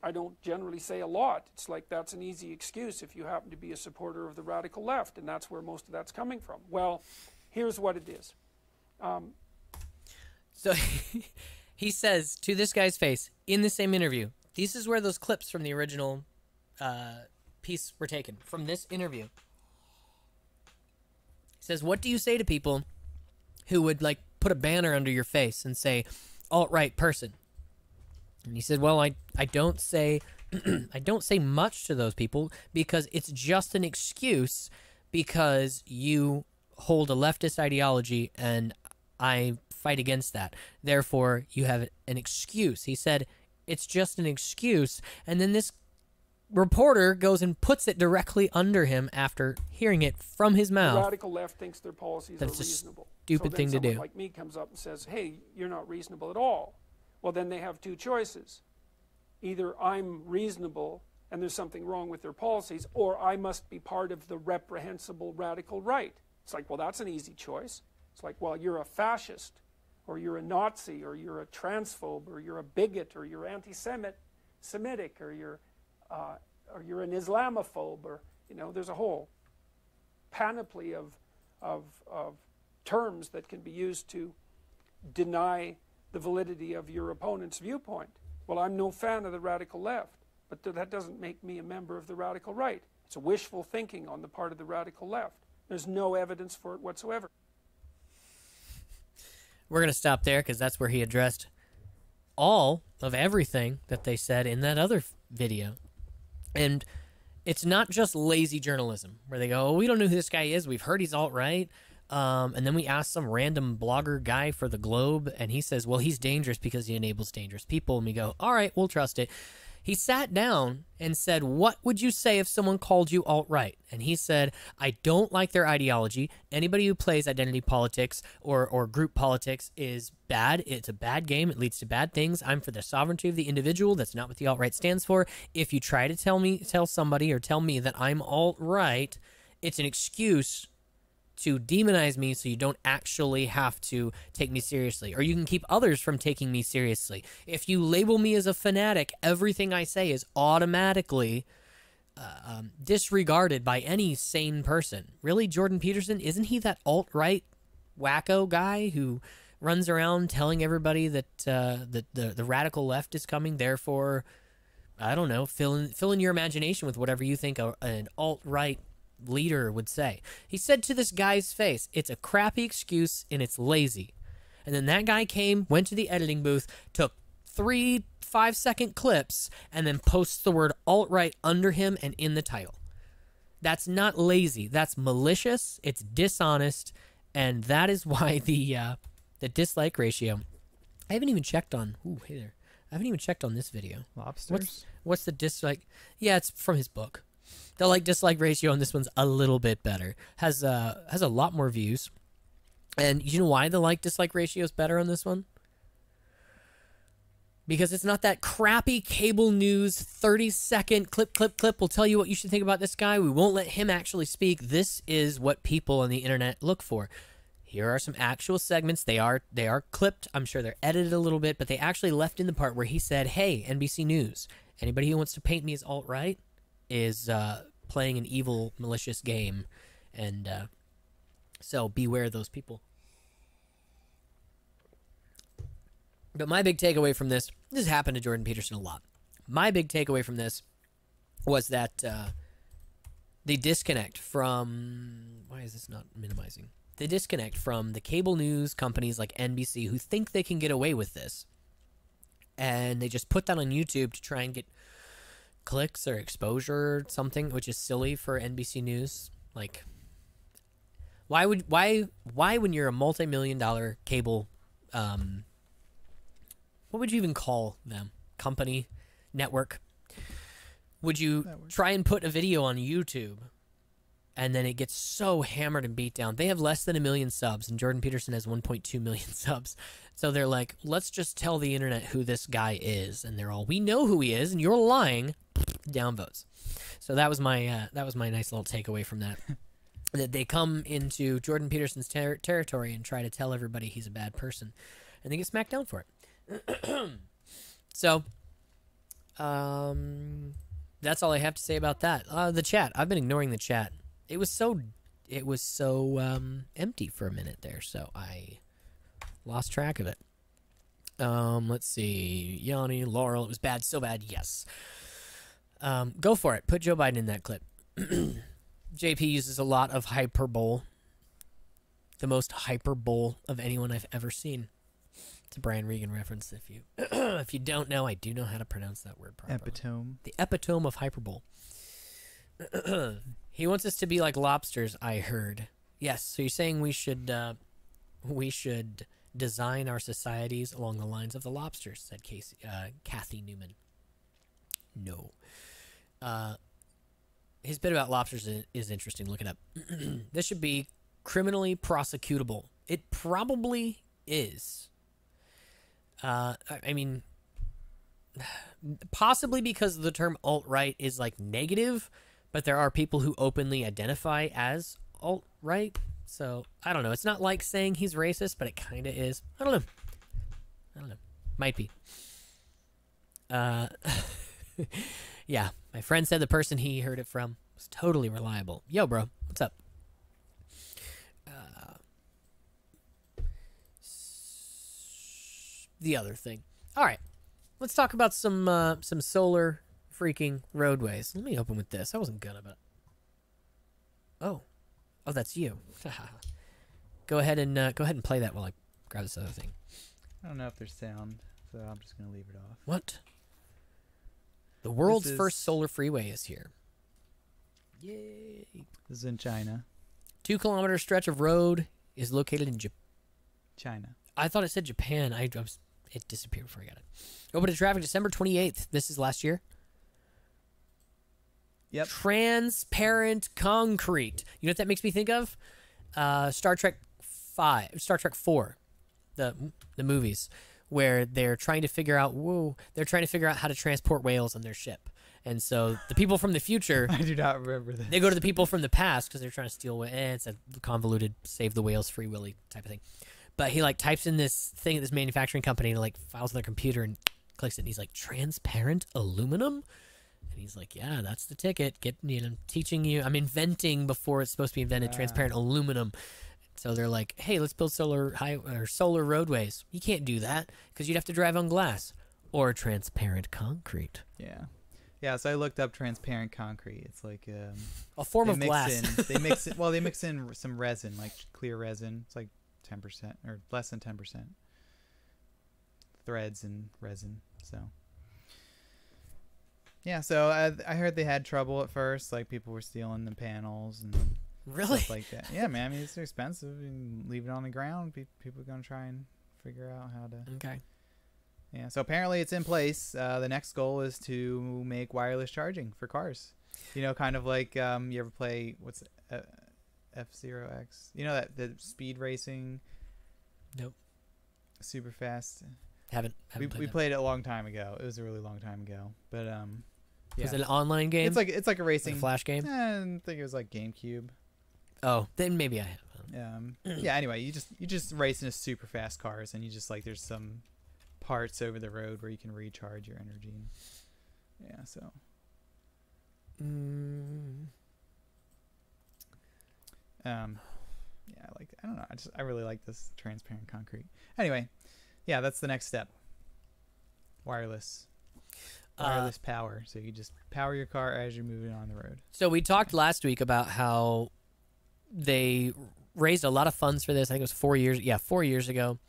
I don't generally say a lot. It's like that's an easy excuse if you happen to be a supporter of the radical left, and that's where most of that's coming from. Well, here's what it is. So he says to this guy's face in the same interview, this is where those clips from the original piece were taken, from this interview. He says, what do you say to people who would like put a banner under your face and say, alt-right person? And he said, well, I don't say I don't say much to those people because it's just an excuse because you hold a leftist ideology and I fight against that. Therefore, you have an excuse. He said, it's just an excuse. And then this reporter goes and puts it directly under him after hearing it from his mouth. The radical left thinks their policies are reasonable. Stupid thing to do. Someone like me comes up and says, hey, you're not reasonable at all. Well, then they have two choices. either I'm reasonable and there's something wrong with their policies, or I must be part of the reprehensible radical right. It's like, well, that's an easy choice. It's like, well, you're a fascist, or you're a Nazi, or you're a transphobe, or you're a bigot, or you're anti-Semitic, or you're an Islamophobe, or, you know, there's a whole panoply of terms that can be used to deny the validity of your opponent's viewpoint. Well, I'm no fan of the radical left, but that doesn't make me a member of the radical right. It's a wishful thinking on the part of the radical left. There's no evidence for it whatsoever. We're going to stop there because that's where he addressed all of everything that they said in that other video. And it's not just lazy journalism where they go, oh, we don't know who this guy is. We've heard he's alt-right. And then we asked some random blogger guy for the Globe, and he says, well, he's dangerous because he enables dangerous people. And we go, all right, we'll trust it. He sat down and said, what would you say if someone called you alt-right? And he said, I don't like their ideology. Anybody who plays identity politics or group politics is bad. It's a bad game. It leads to bad things. I'm for the sovereignty of the individual. That's not what the alt-right stands for. If you try to tell me that I'm alt-right, it's an excuse to demonize me so you don't actually have to take me seriously, or you can keep others from taking me seriously. If you label me as a fanatic, everything I say is automatically disregarded by any sane person. Really, Jordan Peterson, isn't he that alt-right wacko guy who runs around telling everybody that the radical left is coming? Therefore, I don't know, fill in your imagination with whatever you think an alt-right leader would say. He said to this guy's face, it's a crappy excuse and it's lazy. And then that guy went to the editing booth, took 3 5-second clips, and then posts the word alt-right under him and in the title. That's not lazy. That's malicious. It's dishonest. And that is why the dislike ratio. I haven't even checked on. Ooh, hey there. I haven't even checked on this video. Lobsters? What's the dislike? Yeah, it's from his book. The like-dislike ratio on this one's a little bit better. Has a lot more views. And you know why the like-dislike ratio is better on this one? Because it's not that crappy cable news 30-second clip will tell you what you should think about this guy. We won't let him actually speak. This is what people on the internet look for. Here are some actual segments. They are clipped. I'm sure they're edited a little bit, but they actually left in the part where he said, hey, NBC News, anybody who wants to paint me as alt-right is playing an evil, malicious game, and so beware those people. But my big takeaway from this has happened to Jordan Peterson a lot. My big takeaway from this was that the disconnect from... Why is this not minimizing? The disconnect from the cable news companies like NBC who think they can get away with this, and they just put that on YouTube to try and get clicks or exposure or something, which is silly for NBC News. Like, why when you're a multi-million-dollar cable, what would you even call them? Company, network? Would you try and put a video on YouTube and then it gets so hammered and beat down? They have less than 1 million subs, and Jordan Peterson has 1.2 million subs. So they're like, let's just tell the internet who this guy is, and they're all, we know who he is, and you're lying. Downvotes. So that was my nice little takeaway from that. That they come into Jordan Peterson's territory and try to tell everybody he's a bad person, and they get smacked down for it. So, that's all I have to say about that. The chat. I've been ignoring the chat. It was so empty for a minute there, so I lost track of it. Let's see. Yanni, Laurel, it was bad, so bad, yes. Go for it. Put Joe Biden in that clip. JP uses a lot of hyperbole. The most hyperbole of anyone I've ever seen. It's a Brian Regan reference. If you don't know, I do know how to pronounce that word properly. Epitome. The epitome of hyperbole. He wants us to be like lobsters, I heard. Yes, so you're saying we should design our societies along the lines of the lobsters, said Kathy Newman. No. His bit about lobsters is interesting. Look it up. This should be criminally prosecutable. It probably is. I mean, possibly because the term alt-right is like negative, but there are people who openly identify as alt-right. So I don't know. It's not like saying he's racist, but it kind of is. I don't know. Might be. Yeah, my friend said the person he heard it from was totally reliable. Yo, bro, what's up? The other thing. All right, let's talk about some solar freaking roadways. Let me open with this. I wasn't gonna, but oh, that's you. Go ahead and play that while I grab this other thing. I don't know if there's sound, so I'm just gonna leave it off. What? The world's first solar freeway is here. Yay! This is in China. 2-kilometer stretch of road is located in China. I thought it said Japan. It disappeared before I got it. Open to traffic December 28th. This is last year. Yep. Transparent concrete. You know what that makes me think of? Star Trek 4, the movies, where they're trying to figure out how to transport whales on their ship. And so the people from the future, I do not remember this. They go to the people from the past because they're trying to steal whales. It's a convoluted save the whales free willy type of thing. But he like types in this thing at this manufacturing company and like files on their computer and clicks it, and he's like, transparent aluminum? And he's like, yeah, that's the ticket. Teaching you, I'm inventing before it's supposed to be invented, transparent aluminum. So they're like, hey, let's build solar roadways. You can't do that because you'd have to drive on glass or transparent concrete. Yeah. Yeah, so I looked up transparent concrete. It's like a form of glass. They mix it. Well, they mix in some resin, like clear resin. It's like 10% or less than 10% threads and resin. So yeah, so I heard they had trouble at first, like people were stealing the panels and stuff like that. Yeah, man. I mean, it's expensive. And leave it on the ground. People are gonna try and figure out how to. Okay. Yeah. So apparently it's in place. The next goal is to make wireless charging for cars. You know, kind of like you ever play what's F-Zero X? You know that the speed racing. Nope. Super fast. Haven't we played it a long time ago. It was a really long time ago. But yeah. Was it an online game? It's like a racing Flash game. I think it was like GameCube. Oh, then maybe I have. Yeah. Anyway, you just race in a super fast cars, and you just like there's some parts over the road where you can recharge your energy. Yeah. So. Yeah, I don't know. I really like this transparent concrete. Anyway, yeah, that's the next step. Wireless power. So you just power your car as you're moving on the road. So we talked last week about how they raised a lot of funds for this. I think it was 4 years. Yeah, 4 years ago.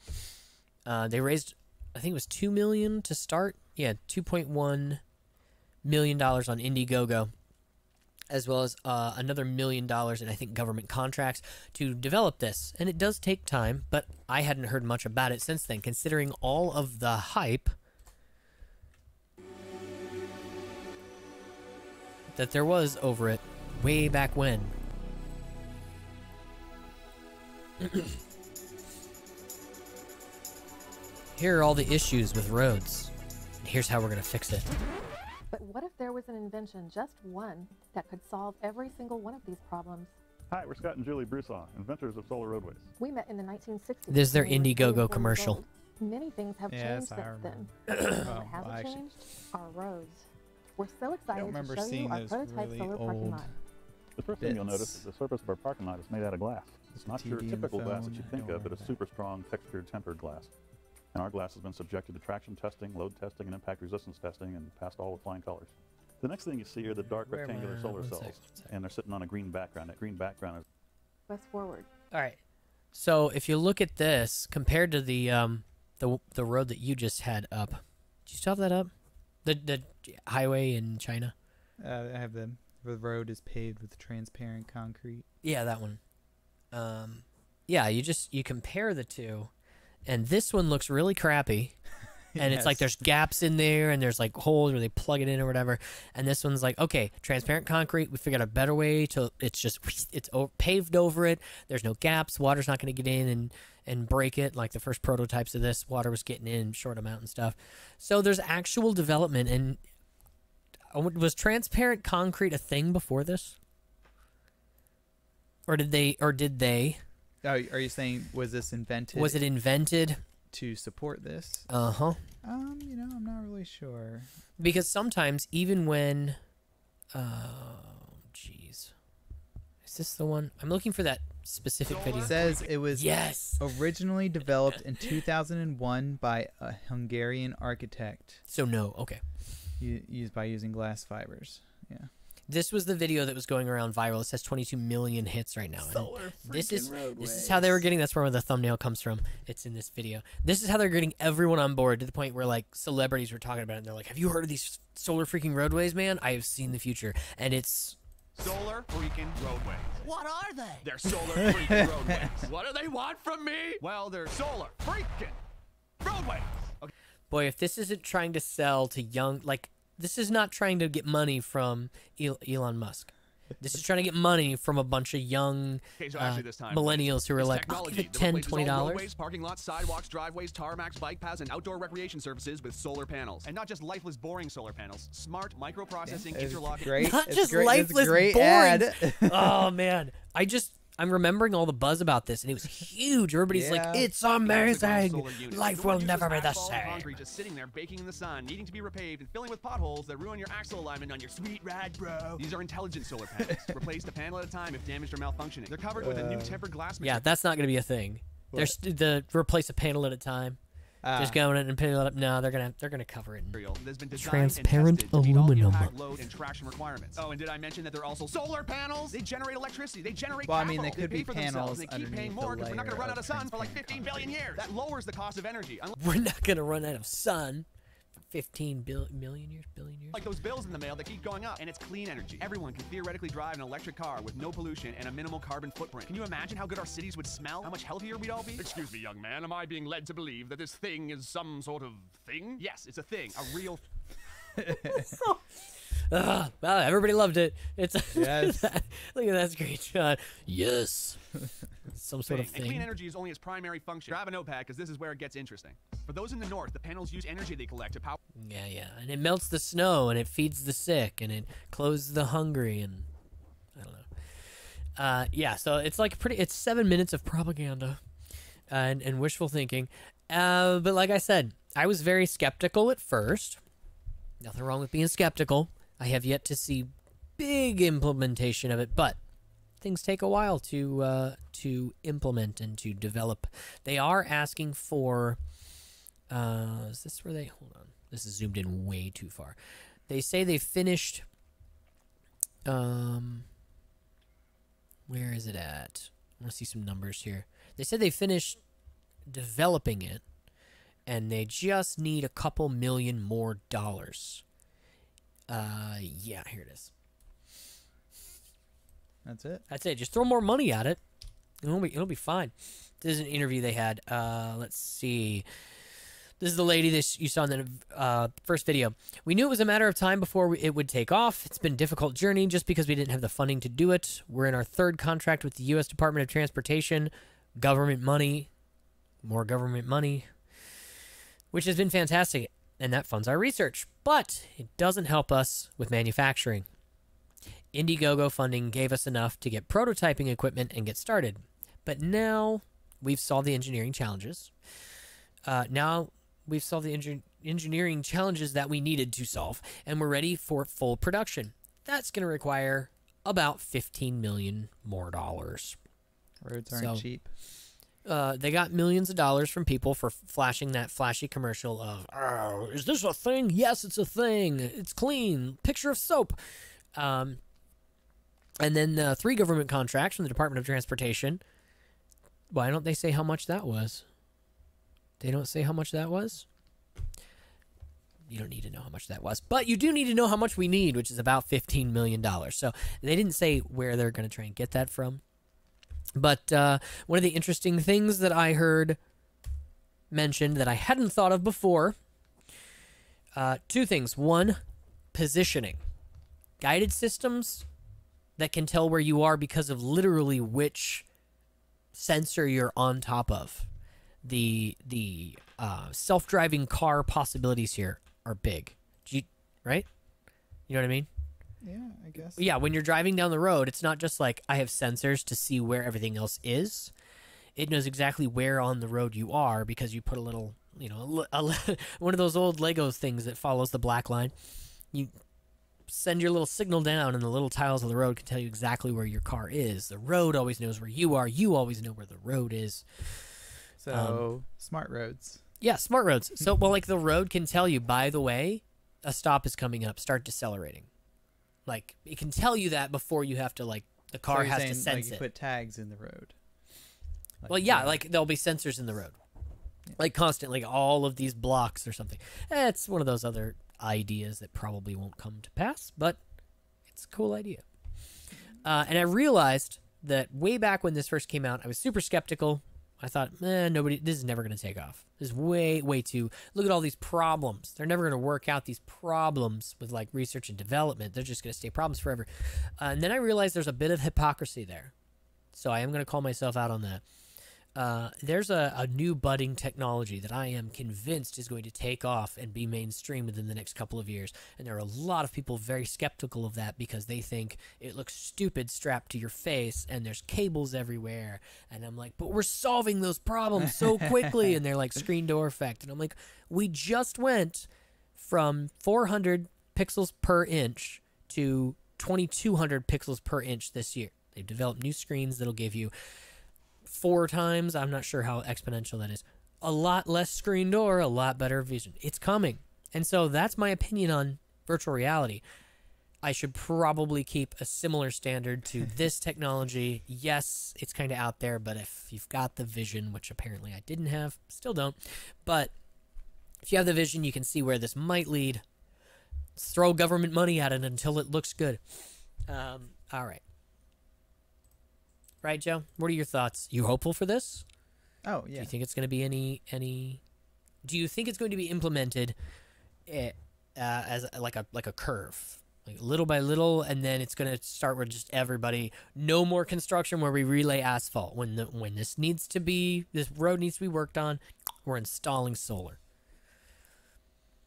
They raised, I think it was $2 million to start. Yeah, $2.1 million on Indiegogo, as well as another $1 million in, I think, government contracts to develop this. And it does take time, but I hadn't heard much about it since then, considering all of the hype that there was over it way back when. Here are all the issues with roads, and here's how we're going to fix it. But what if there was an invention, just one, that could solve every single one of these problems? Hi, we're Scott and Julie Broussard, inventors of solar roadways. We met in the 1960s. This is their Indiegogo commercial. Many things have changed since then. What hasn't changed? Our roads. We're so excited to show you our prototype solar parking lot. The first thing you'll notice is the surface of our parking lot is made out of glass. It's not your typical glass that you think of, but a super strong, textured, tempered glass. And our glass has been subjected to traction testing, load testing, and impact resistance testing, and passed all with flying colors. The next thing you see are the dark rectangular solar cells, and they're sitting on a green background. That green background is... West forward. All right. So if you look at this, compared to the road that you just had up, did you still have that up? The highway in China? I have the road is paved with transparent concrete. Yeah, that one. Yeah, you compare the two, and this one looks really crappy, And it's like there's gaps in there, and there's like holes where they plug it in or whatever. And this one's like, okay, transparent concrete. We figured out a better way to. It's paved over it. There's no gaps. Water's not going to get in and break it. Like the first prototypes of this, water was getting in short amount and stuff. So there's actual development. And was transparent concrete a thing before this? Or did they? Oh, are you saying was this invented? Was it invented to support this? Uh-huh. You know, I'm not really sure. Because sometimes, even when, jeez, is this the one? I'm looking for that specific video. It says it was originally developed in 2001 by a Hungarian architect. So no, okay. Used by using glass fibers. Yeah. This was the video that was going around viral. It says 22 million hits right now. This is how they were getting. That's where the thumbnail comes from. It's in this video. This is how they're getting everyone on board to the point where like celebrities were talking about it. And they're like, "Have you heard of these solar freaking roadways, man? I have seen the future." And it's solar freaking roadways. What are they? They're solar freaking roadways. What do they want from me? Well, they're solar freaking roadways. Okay. Boy, if this isn't trying to sell to young, like. This is not trying to get money from Elon Musk. This is trying to get money from a bunch of young millennials who are like, I'll give it $10, $20. Parking lots, sidewalks, driveways, tarmacs, bike paths, and outdoor recreation services with solar panels. And not just lifeless, boring solar panels. Smart microprocessing, interlocking. Great. Not just lifeless, boring. Ad. Oh, man. I'm remembering all the buzz about this, and it was huge. Everybody's like, it's amazing. Life will never be the same. Concrete just sitting there baking in the sun, needing to be repaved and filling with potholes that ruin your axle alignment on your sweet ride, bro. These are intelligent solar panels. Replace the panel at a time if damaged or malfunctioning. They're covered with a new tempered glass material. Yeah, that's not going to be a thing. There's the replace a panel at a time. Just going in and picking it up. No, they're gonna cover it in transparent aluminum. Load and traction requirements. Oh, and did I mention that they're also solar panels? They generate electricity. They generate well, capital. I mean, they could be panels. They keep paying more because we're not gonna run out of sun for like 15 billion years. That lowers the cost of energy. We're not gonna run out of sun. 15 million years, billion years. Like those bills in the mail that keep going up, and it's clean energy. Everyone can theoretically drive an electric car with no pollution and a minimal carbon footprint. Can you imagine how good our cities would smell? How much healthier we'd all be? Excuse me, young man, am I being led to believe that this thing is some sort of thing? Yes, it's a thing, a real well, everybody loved it. It's yes. Look at that screenshot. Yes. Some sort of thing. And clean energy is only its primary function. Grab a notepad because this is where it gets interesting. For those in the north, the panels use energy they collect to power. Yeah. And it melts the snow, and it feeds the sick, and it clothes the hungry, and I don't know. Yeah, so it's like it's 7 minutes of propaganda and wishful thinking. But like I said, I was very skeptical at first. Nothing wrong with being skeptical. I have yet to see big implementation of it, but things take a while to implement and to develop. They are asking for. Is this where they? Hold on. This is zoomed in way too far. They say they finished. Where is it at? I want to see some numbers here. They said they finished developing it, and they just need a couple million more dollars. Yeah, here it is. That's it. That's it. Just throw more money at it. It'll be fine. This is an interview they had. Let's see. This is the lady that you saw in the first video. We knew it was a matter of time before it would take off. It's been a difficult journey just because we didn't have the funding to do it. We're in our third contract with the U.S. Department of Transportation. Government money. More government money. Which has been fantastic. And that funds our research. But it doesn't help us with manufacturing. Indiegogo funding gave us enough to get prototyping equipment and get started. But now we've solved the engineering challenges. Now we've solved the engineering challenges that we needed to solve, and we're ready for full production. That's going to require about $15 million more dollars. Roads aren't cheap. They got millions of dollars from people for flashing that flashy commercial of, oh, is this a thing? Yes, it's a thing. It's clean. Picture of soap. And then 3 government contracts from the Department of Transportation. Why don't they say how much that was? They don't say how much that was? You don't need to know how much that was. But you do need to know how much we need, which is about $15 million. So they didn't say where they're going to try and get that from. But one of the interesting things that I heard mentioned that I hadn't thought of before Two things. One, positioning. Guided systems that can tell where you are because of literally which sensor you're on top of. The self-driving car possibilities here are big. Right? You know what I mean? Yeah, I guess. Yeah, when you're driving down the road, it's not just like I have sensors to see where everything else is. It knows exactly where on the road you are because you put a little, one of those old Lego things that follows the black line. You send your little signal down, and the little tiles of the road can tell you exactly where your car is. The road always knows where you are. You always know where the road is. So, smart roads. Yeah, smart roads. So, well, like the road can tell you, by the way, a stop is coming up. Start decelerating. Like, it can tell you that before you have to, like, the car has to sense you it. Put tags in the road. Like, well, yeah, like there'll be sensors in the road. Yeah. Like constantly, like all of these blocks or something. It's one of those other ideas that probably won't come to pass, but it's a cool idea. And I realized that way back when this first came out, I was super skeptical. I thought, this is never going to take off. This is way, way too... Look at all these problems. They're never going to work out these problems with, like, research and development. They're just going to stay problems forever. And then I realized there's a bit of hypocrisy there. So I am going to call myself out on that. There's a new budding technology that I am convinced is going to take off and be mainstream within the next couple of years. And there are a lot of people very skeptical of that because they think it looks stupid strapped to your face and there's cables everywhere. And I'm like, but we're solving those problems so quickly. And they're like, screen door effect. And I'm like, we just went from 400 pixels per inch to 2200 pixels per inch this year. They've developed new screens that'll give you 4 times, I'm not sure how exponential that is, a lot less screen door, a lot better vision. It's coming. And so that's my opinion on virtual reality. I should probably keep a similar standard to this technology. Yes, it's kind of out there, but if you've got the vision, which apparently I didn't have, still don't, but if you have the vision, you can see where this might lead. Throw government money at it until it looks good. All right. Right, Joe? What are your thoughts? You hopeful for this? Oh, yeah. Do you think it's going to be any? Do you think it's going to be implemented as like a curve, like little by little, and then it's going to start with just everybody? No more construction where we relay asphalt. When this road needs to be worked on, we're installing solar.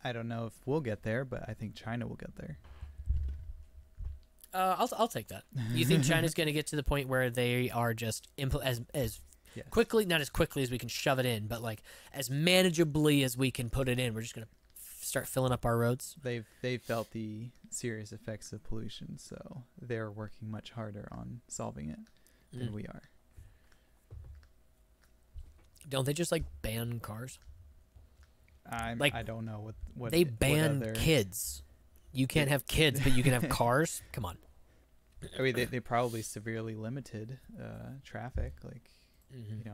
I don't know if we'll get there, but I think China will get there. I'll take that. You think China's going to get to the point where they are just as quickly, not as quickly as we can shove it in, but like as manageably as we can put it in? We're just going to start filling up our roads. They've felt the serious effects of pollution, so they're working much harder on solving it than we are. Don't they just like ban cars? I don't know what they ban kids. You can't have kids, but you can have cars. Come on. I mean, they probably severely limited traffic, like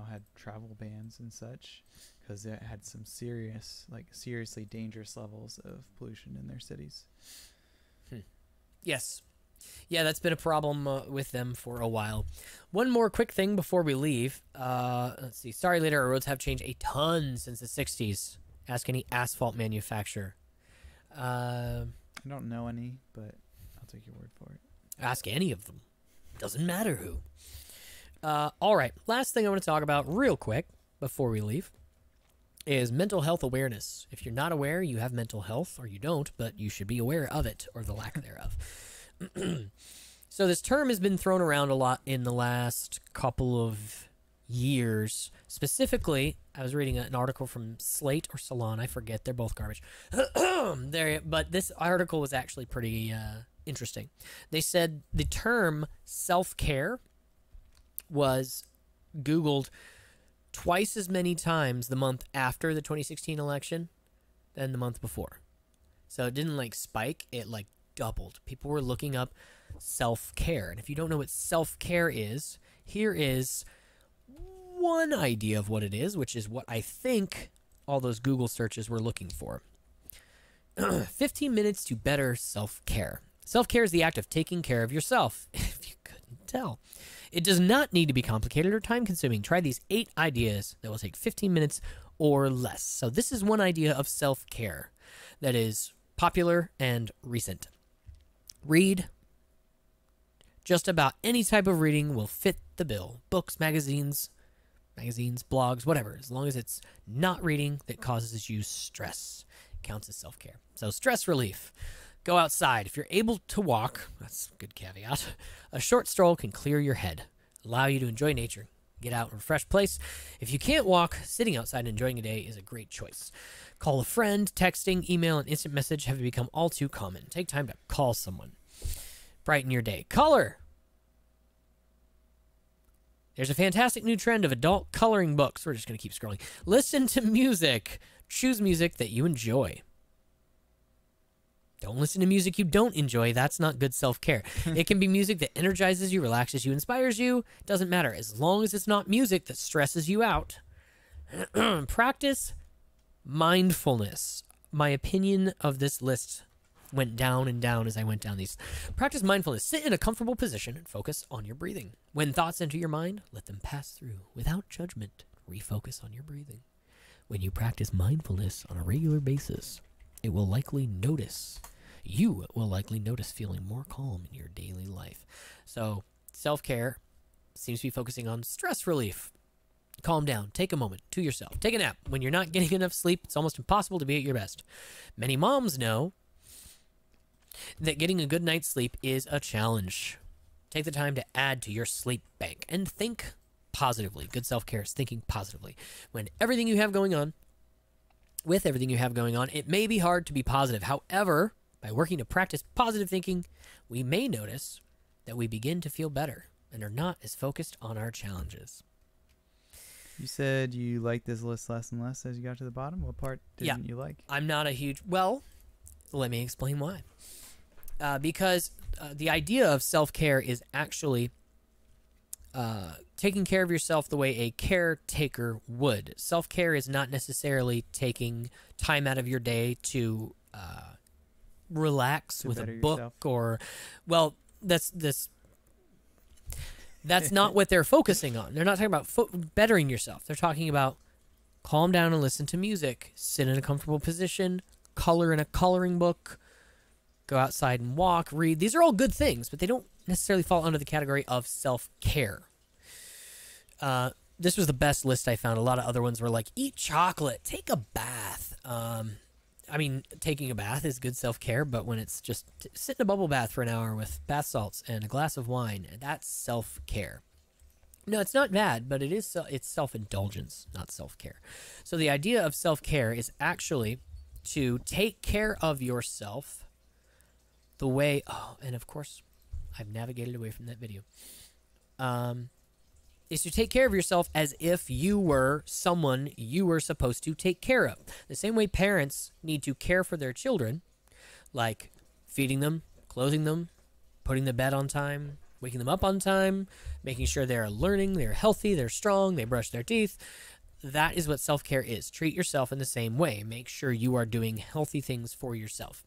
had travel bans and such, because it had some seriously dangerous levels of pollution in their cities. Yes. Yeah, that's been a problem with them for a while. One more quick thing before we leave. Let's see. Sorry, later. Our roads have changed a ton since the 60s. Ask any asphalt manufacturer. I don't know any, but I'll take your word for it. Ask any of them. Doesn't matter who. All right. Last thing I want to talk about real quick before we leave is mental health awareness. If you're not aware, you have mental health, or you don't, but you should be aware of it, or the lack thereof. So this term has been thrown around a lot in the last couple of years. Specifically, I was reading an article from Slate or Salon, I forget, they're both garbage. But this article was actually pretty interesting. They said the term self-care was Googled twice as many times the month after the 2016 election than the month before. So it didn't like spike, it like doubled. People were looking up self-care. And if you don't know what self-care is, here is one idea of what it is, which is what I think all those Google searches were looking for. 15 minutes to better self-care. Self-care is the act of taking care of yourself, if you couldn't tell. It does not need to be complicated or time-consuming. Try these 8 ideas that will take 15 minutes or less. So this is one idea of self-care. that is popular and recent. Read. Just about any type of reading will fit the bill. Books, magazines, blogs, whatever. As long as it's not reading that causes you stress. It counts as self-care. So stress relief. Go outside. If you're able to walk, that's a good caveat, a short stroll can clear your head, allow you to enjoy nature, get out in a fresh place. If you can't walk, sitting outside and enjoying a day is a great choice. Call a friend, texting, email, and instant message have become all too common. Take time to call someone. Brighten your day. Color. There's a fantastic new trend of adult coloring books. We're just going to keep scrolling. Listen to music. Choose music that you enjoy. Don't listen to music you don't enjoy. That's not good self-care. It can be music that energizes you, relaxes you, inspires you. Doesn't matter. As long as it's not music that stresses you out. Practice mindfulness. My opinion of this list went down and down as I went down these. Practice mindfulness. Sit in a comfortable position and focus on your breathing. When thoughts enter your mind, let them pass through without judgment. Refocus on your breathing. When you practice mindfulness on a regular basis, you will likely notice feeling more calm in your daily life. So, self-care seems to be focusing on stress relief. Calm down. Take a moment to yourself. Take a nap. When you're not getting enough sleep, it's almost impossible to be at your best. Many moms know that getting a good night's sleep is a challenge. Take the time to add to your sleep bank and think positively. Good self-care is thinking positively. With everything you have going on, it may be hard to be positive. However, by working to practice positive thinking, we may notice that we begin to feel better and are not as focused on our challenges. You said you liked this list less and less as you got to the bottom. What part didn't you like? I'm not a huge... Well, let me explain why. Because the idea of self-care is actually taking care of yourself the way a caretaker would. Self-care is not necessarily taking time out of your day to relax with a book yourself. Or... Well, that's not what they're focusing on. They're not talking about bettering yourself. They're talking about calm down and listen to music, sit in a comfortable position, color in a coloring book, go outside and walk, read. These are all good things, but they don't necessarily fall under the category of self-care. This was the best list I found. A lot of other ones were like, eat chocolate, take a bath. I mean, taking a bath is good self-care, but when it's just sit in a bubble bath for an hour with bath salts and a glass of wine, that's self-care. No, it's not bad, but it's self-indulgence, not self-care. So the idea of self-care is actually to take care of yourself the way... Oh, and of course, I've navigated away from that video. Is to take care of yourself as if you were someone you were supposed to take care of. The same way parents need to care for their children, like feeding them, clothing them, putting the bed on time, waking them up on time, making sure they're learning, they're healthy, they're strong, they brush their teeth. That is what self-care is. Treat yourself in the same way. Make sure you are doing healthy things for yourself.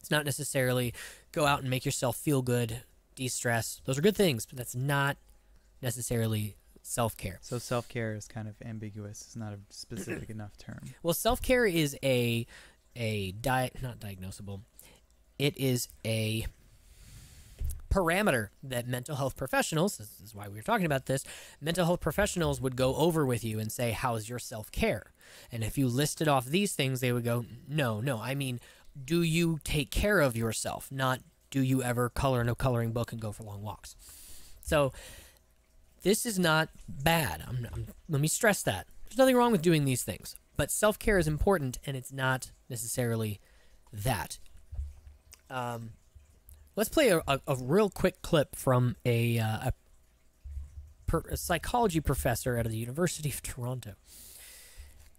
It's not necessarily go out and make yourself feel good, de-stress. Those are good things, but that's not necessarily self-care. So self-care is kind of ambiguous. It's not a specific enough term. Well, self-care is not diagnosable. It is a parameter that mental health professionals, this is why we were talking about this, mental health professionals would go over with you and say, how's your self-care? And if you listed off these things, they would go, no, I mean, do you take care of yourself? Not, do you ever color in a coloring book and go for long walks? So this is not bad. Let me stress that. There's nothing wrong with doing these things. But self-care is important, and it's not necessarily that. Let's play a real quick clip from a psychology professor at the University of Toronto.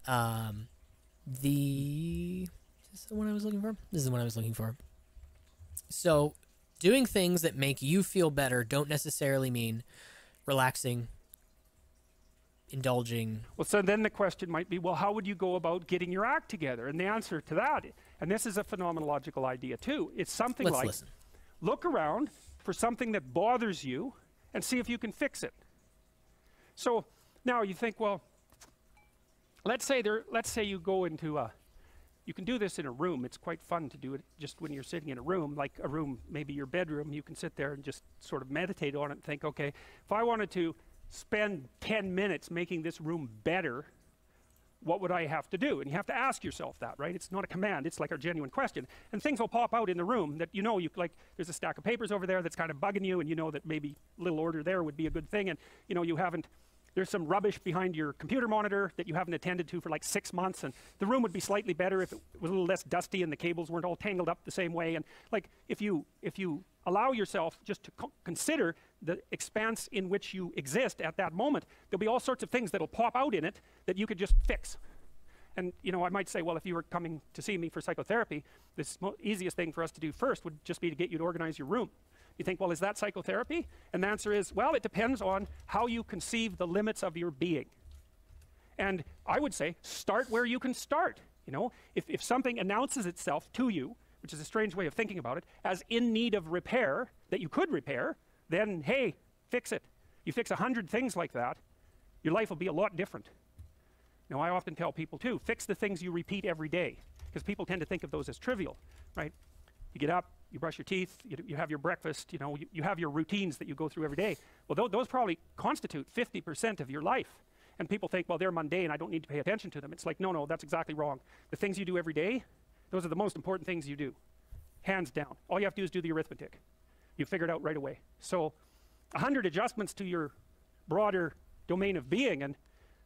Is this the one I was looking for? This is the one I was looking for. So, doing things that make you feel better don't necessarily mean relaxing, indulging. Well, so then the question might be, well, how would you go about getting your act together? And the answer to that, and this is a phenomenological idea too, it's something like, look around for something that bothers you and see if you can fix it. So now you think, well, let's say you go into You can do this in a room. It's quite fun to do it just when you're sitting in a room, like a room, maybe your bedroom. You can sit there and just sort of meditate on it and think, okay, if I wanted to spend 10 minutes making this room better, what would I have to do? And you have to ask yourself that, right? It's not a command, it's like a genuine question. And things will pop out in the room that you like, there's a stack of papers over there that's kind of bugging you, and you know that maybe a little order there would be a good thing, and you haven't, there's some rubbish behind your computer monitor that you haven't attended to for like 6 months, and the room would be slightly better if it was a little less dusty and the cables weren't all tangled up the same way. And like, if you allow yourself just to consider the expanse in which you exist at that moment, there'll be all sorts of things that'll pop out in it that you could just fix. And I might say, well, if you were coming to see me for psychotherapy, the easiest thing for us to do first would just be to get you to organize your room. You think, well, is that psychotherapy? And the answer is, well, it depends on how you conceive the limits of your being. And I would say, start where you can start. If something announces itself to you, which is a strange way of thinking about it, as in need of repair, that you could repair, then, hey, fix it. You fix 100 things like that, your life will be a lot different. I often tell people, too, fix the things you repeat every day, because people tend to think of those as trivial, right? You get up, you brush your teeth, you have your breakfast, you have your routines that you go through every day. Well, those probably constitute 50% of your life. And people think, well, they're mundane, I don't need to pay attention to them. It's like, no, that's exactly wrong. The things you do every day, those are the most important things you do, hands down. All you have to do is do the arithmetic. You figure it out right away. So 100 adjustments to your broader domain of being, and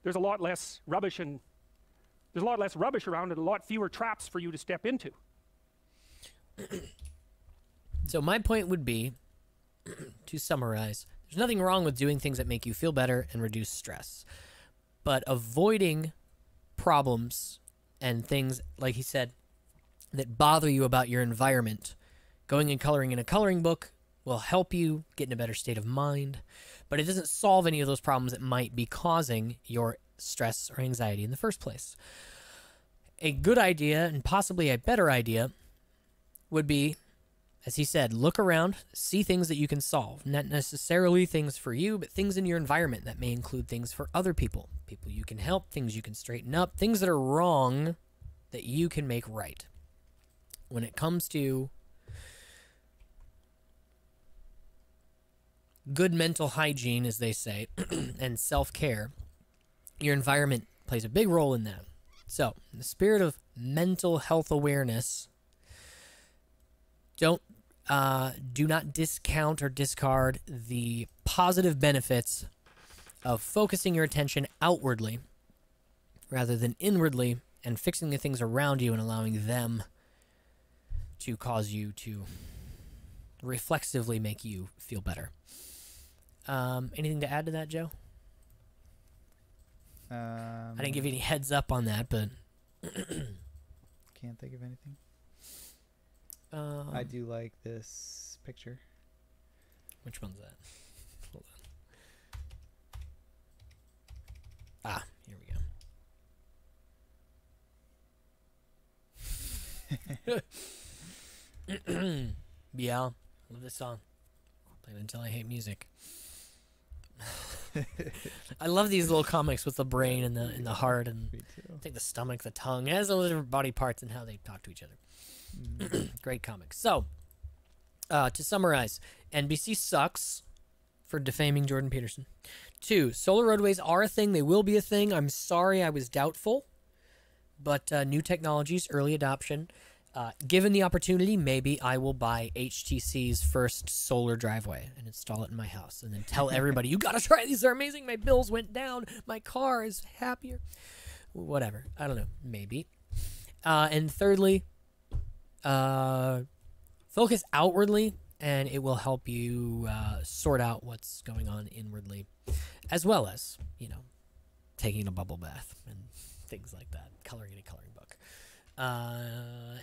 there's a lot less rubbish around and a lot fewer traps for you to step into. So my point would be, to summarize, there's nothing wrong with doing things that make you feel better and reduce stress. But avoiding problems and things, like he said, that bother you about your environment, going and coloring in a coloring book will help you get in a better state of mind, but it doesn't solve any of those problems that might be causing your stress or anxiety in the first place. A good idea, and possibly a better idea, would be, as he said, look around, see things that you can solve. Not necessarily things for you, but things in your environment that may include things for other people. People you can help, things you can straighten up, things that are wrong that you can make right. When it comes to good mental hygiene, as they say, and self-care, your environment plays a big role in that. So, in the spirit of mental health awareness, do not discount or discard the positive benefits of focusing your attention outwardly rather than inwardly and fixing the things around you and allowing them to cause you to reflexively make you feel better. Anything to add to that, Joe? I didn't give you any heads up on that, but can't think of anything. I do like this picture. Which one's that? Hold on. Ah, here we go. Yeah, love this song. Played it until I hate music. I love these little comics with the brain and the heart and I think the stomach, the tongue, it has all the different body parts and how they talk to each other. Great comics. So, to summarize, NBC sucks for defaming Jordan Peterson. 2, solar roadways are a thing. They will be a thing. I'm sorry I was doubtful. But new technologies, early adoption. Given the opportunity, maybe I will buy HTC's first solar driveway and install it in my house and then tell everybody, you gotta try these, they're amazing, my bills went down, my car is happier. Whatever. I don't know. Maybe. And thirdly, focus outwardly and it will help you sort out what's going on inwardly, as well as, taking a bubble bath and things like that, coloring in a coloring book.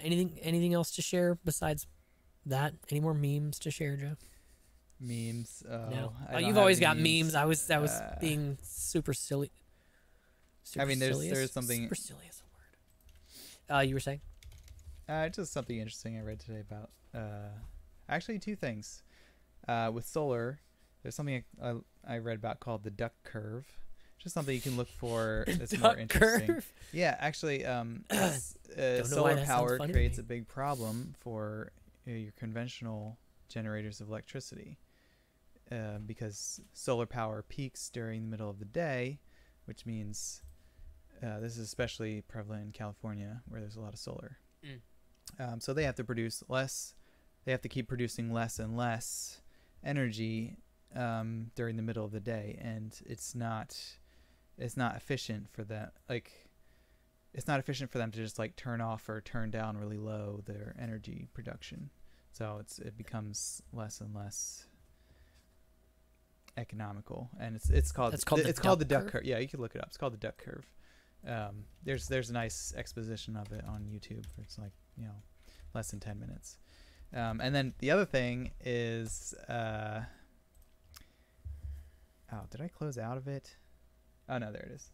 Anything else to share besides that? Any more memes to share, Joe? Memes? No. You've always got memes. I was being super silly. I mean, there's something. Super silly is a word. You were saying? Just something interesting I read today about. Actually, 2 things. With solar, there's something I read about called the duck curve, which just something you can look for that's more interesting. Curve? Yeah, actually, solar power creates a big problem for your conventional generators of electricity because solar power peaks during the middle of the day, which means this is especially prevalent in California where there's a lot of solar. So they have to produce less. They have to keep producing less and less energy during the middle of the day, and it's not efficient for them. Like, it's not efficient for them to just like turn off or turn down really low their energy production. So it becomes less and less economical, and it's called the duck curve. Yeah, you can look it up. It's called the duck curve. There's a nice exposition of it on YouTube. It's like, you know, less than 10 minutes. And then the other thing is, oh, did I close out of it? Oh no, there it is.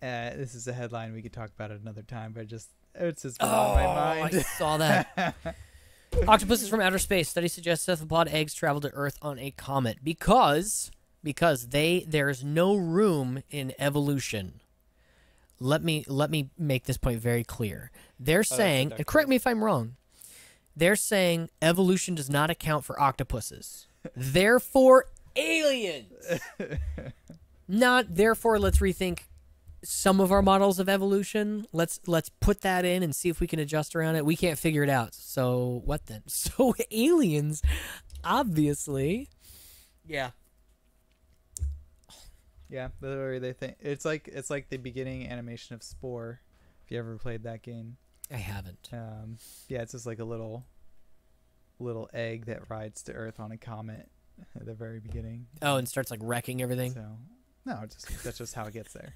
This is a headline. We could talk about it another time, but it's just been on my mind. I saw that. Octopuses from outer space. Study suggests cephalopod eggs travel to Earth on a comet because there's no room in evolution. Let me make this point very clear. They're saying, and correct me if I'm wrong, they're saying evolution does not account for octopuses. Therefore, aliens. Not therefore, let's rethink some of our models of evolution. Let's put that in and see if we can adjust around it. We can't figure it out. So what then? So aliens, obviously. Yeah. Yeah, literally they think it's like the beginning animation of Spore. If you ever played that game. I haven't. Yeah, it's just like a little egg that rides to Earth on a comet at the very beginning. Oh, and starts like wrecking everything. So no, that's just how it gets there.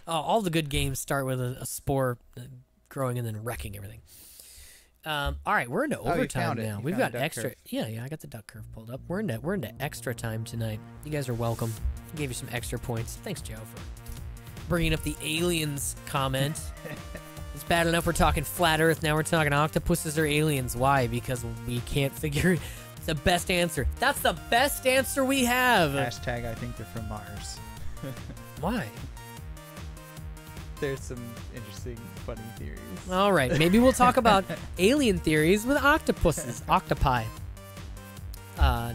Oh, all the good games start with a spore growing and then wrecking everything. All right, we're into overtime now. We've got extra. Yeah, I got the duck curve pulled up. We're into extra time tonight. You guys are welcome. I gave you some extra points. Thanks, Joe, for bringing up the aliens comment. It's bad enough we're talking flat Earth. Now we're talking octopuses or aliens. Why? Because we can't figure it. It's the best answer. That's the best answer we have. Hashtag I think they're from Mars. Why? There's some interesting, funny theories. All right, maybe we'll talk about alien theories with octopuses, octopi,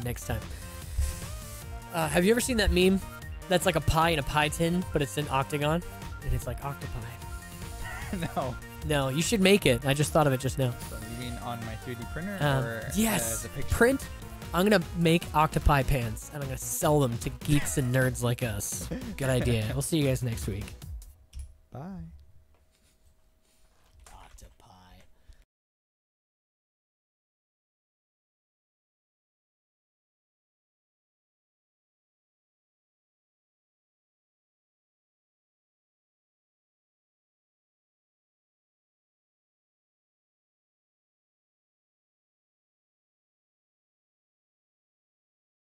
next time. Have you ever seen that meme? That's like a pie in a pie tin, but it's an octagon, and it's like octopi. No. No, you should make it. I just thought of it just now. So you mean on my 3D printer? Or yes. As a picture? Print. I'm going to make octopi pants, and I'm going to sell them to geeks and nerds like us. Good idea. We'll see you guys next week. Bye.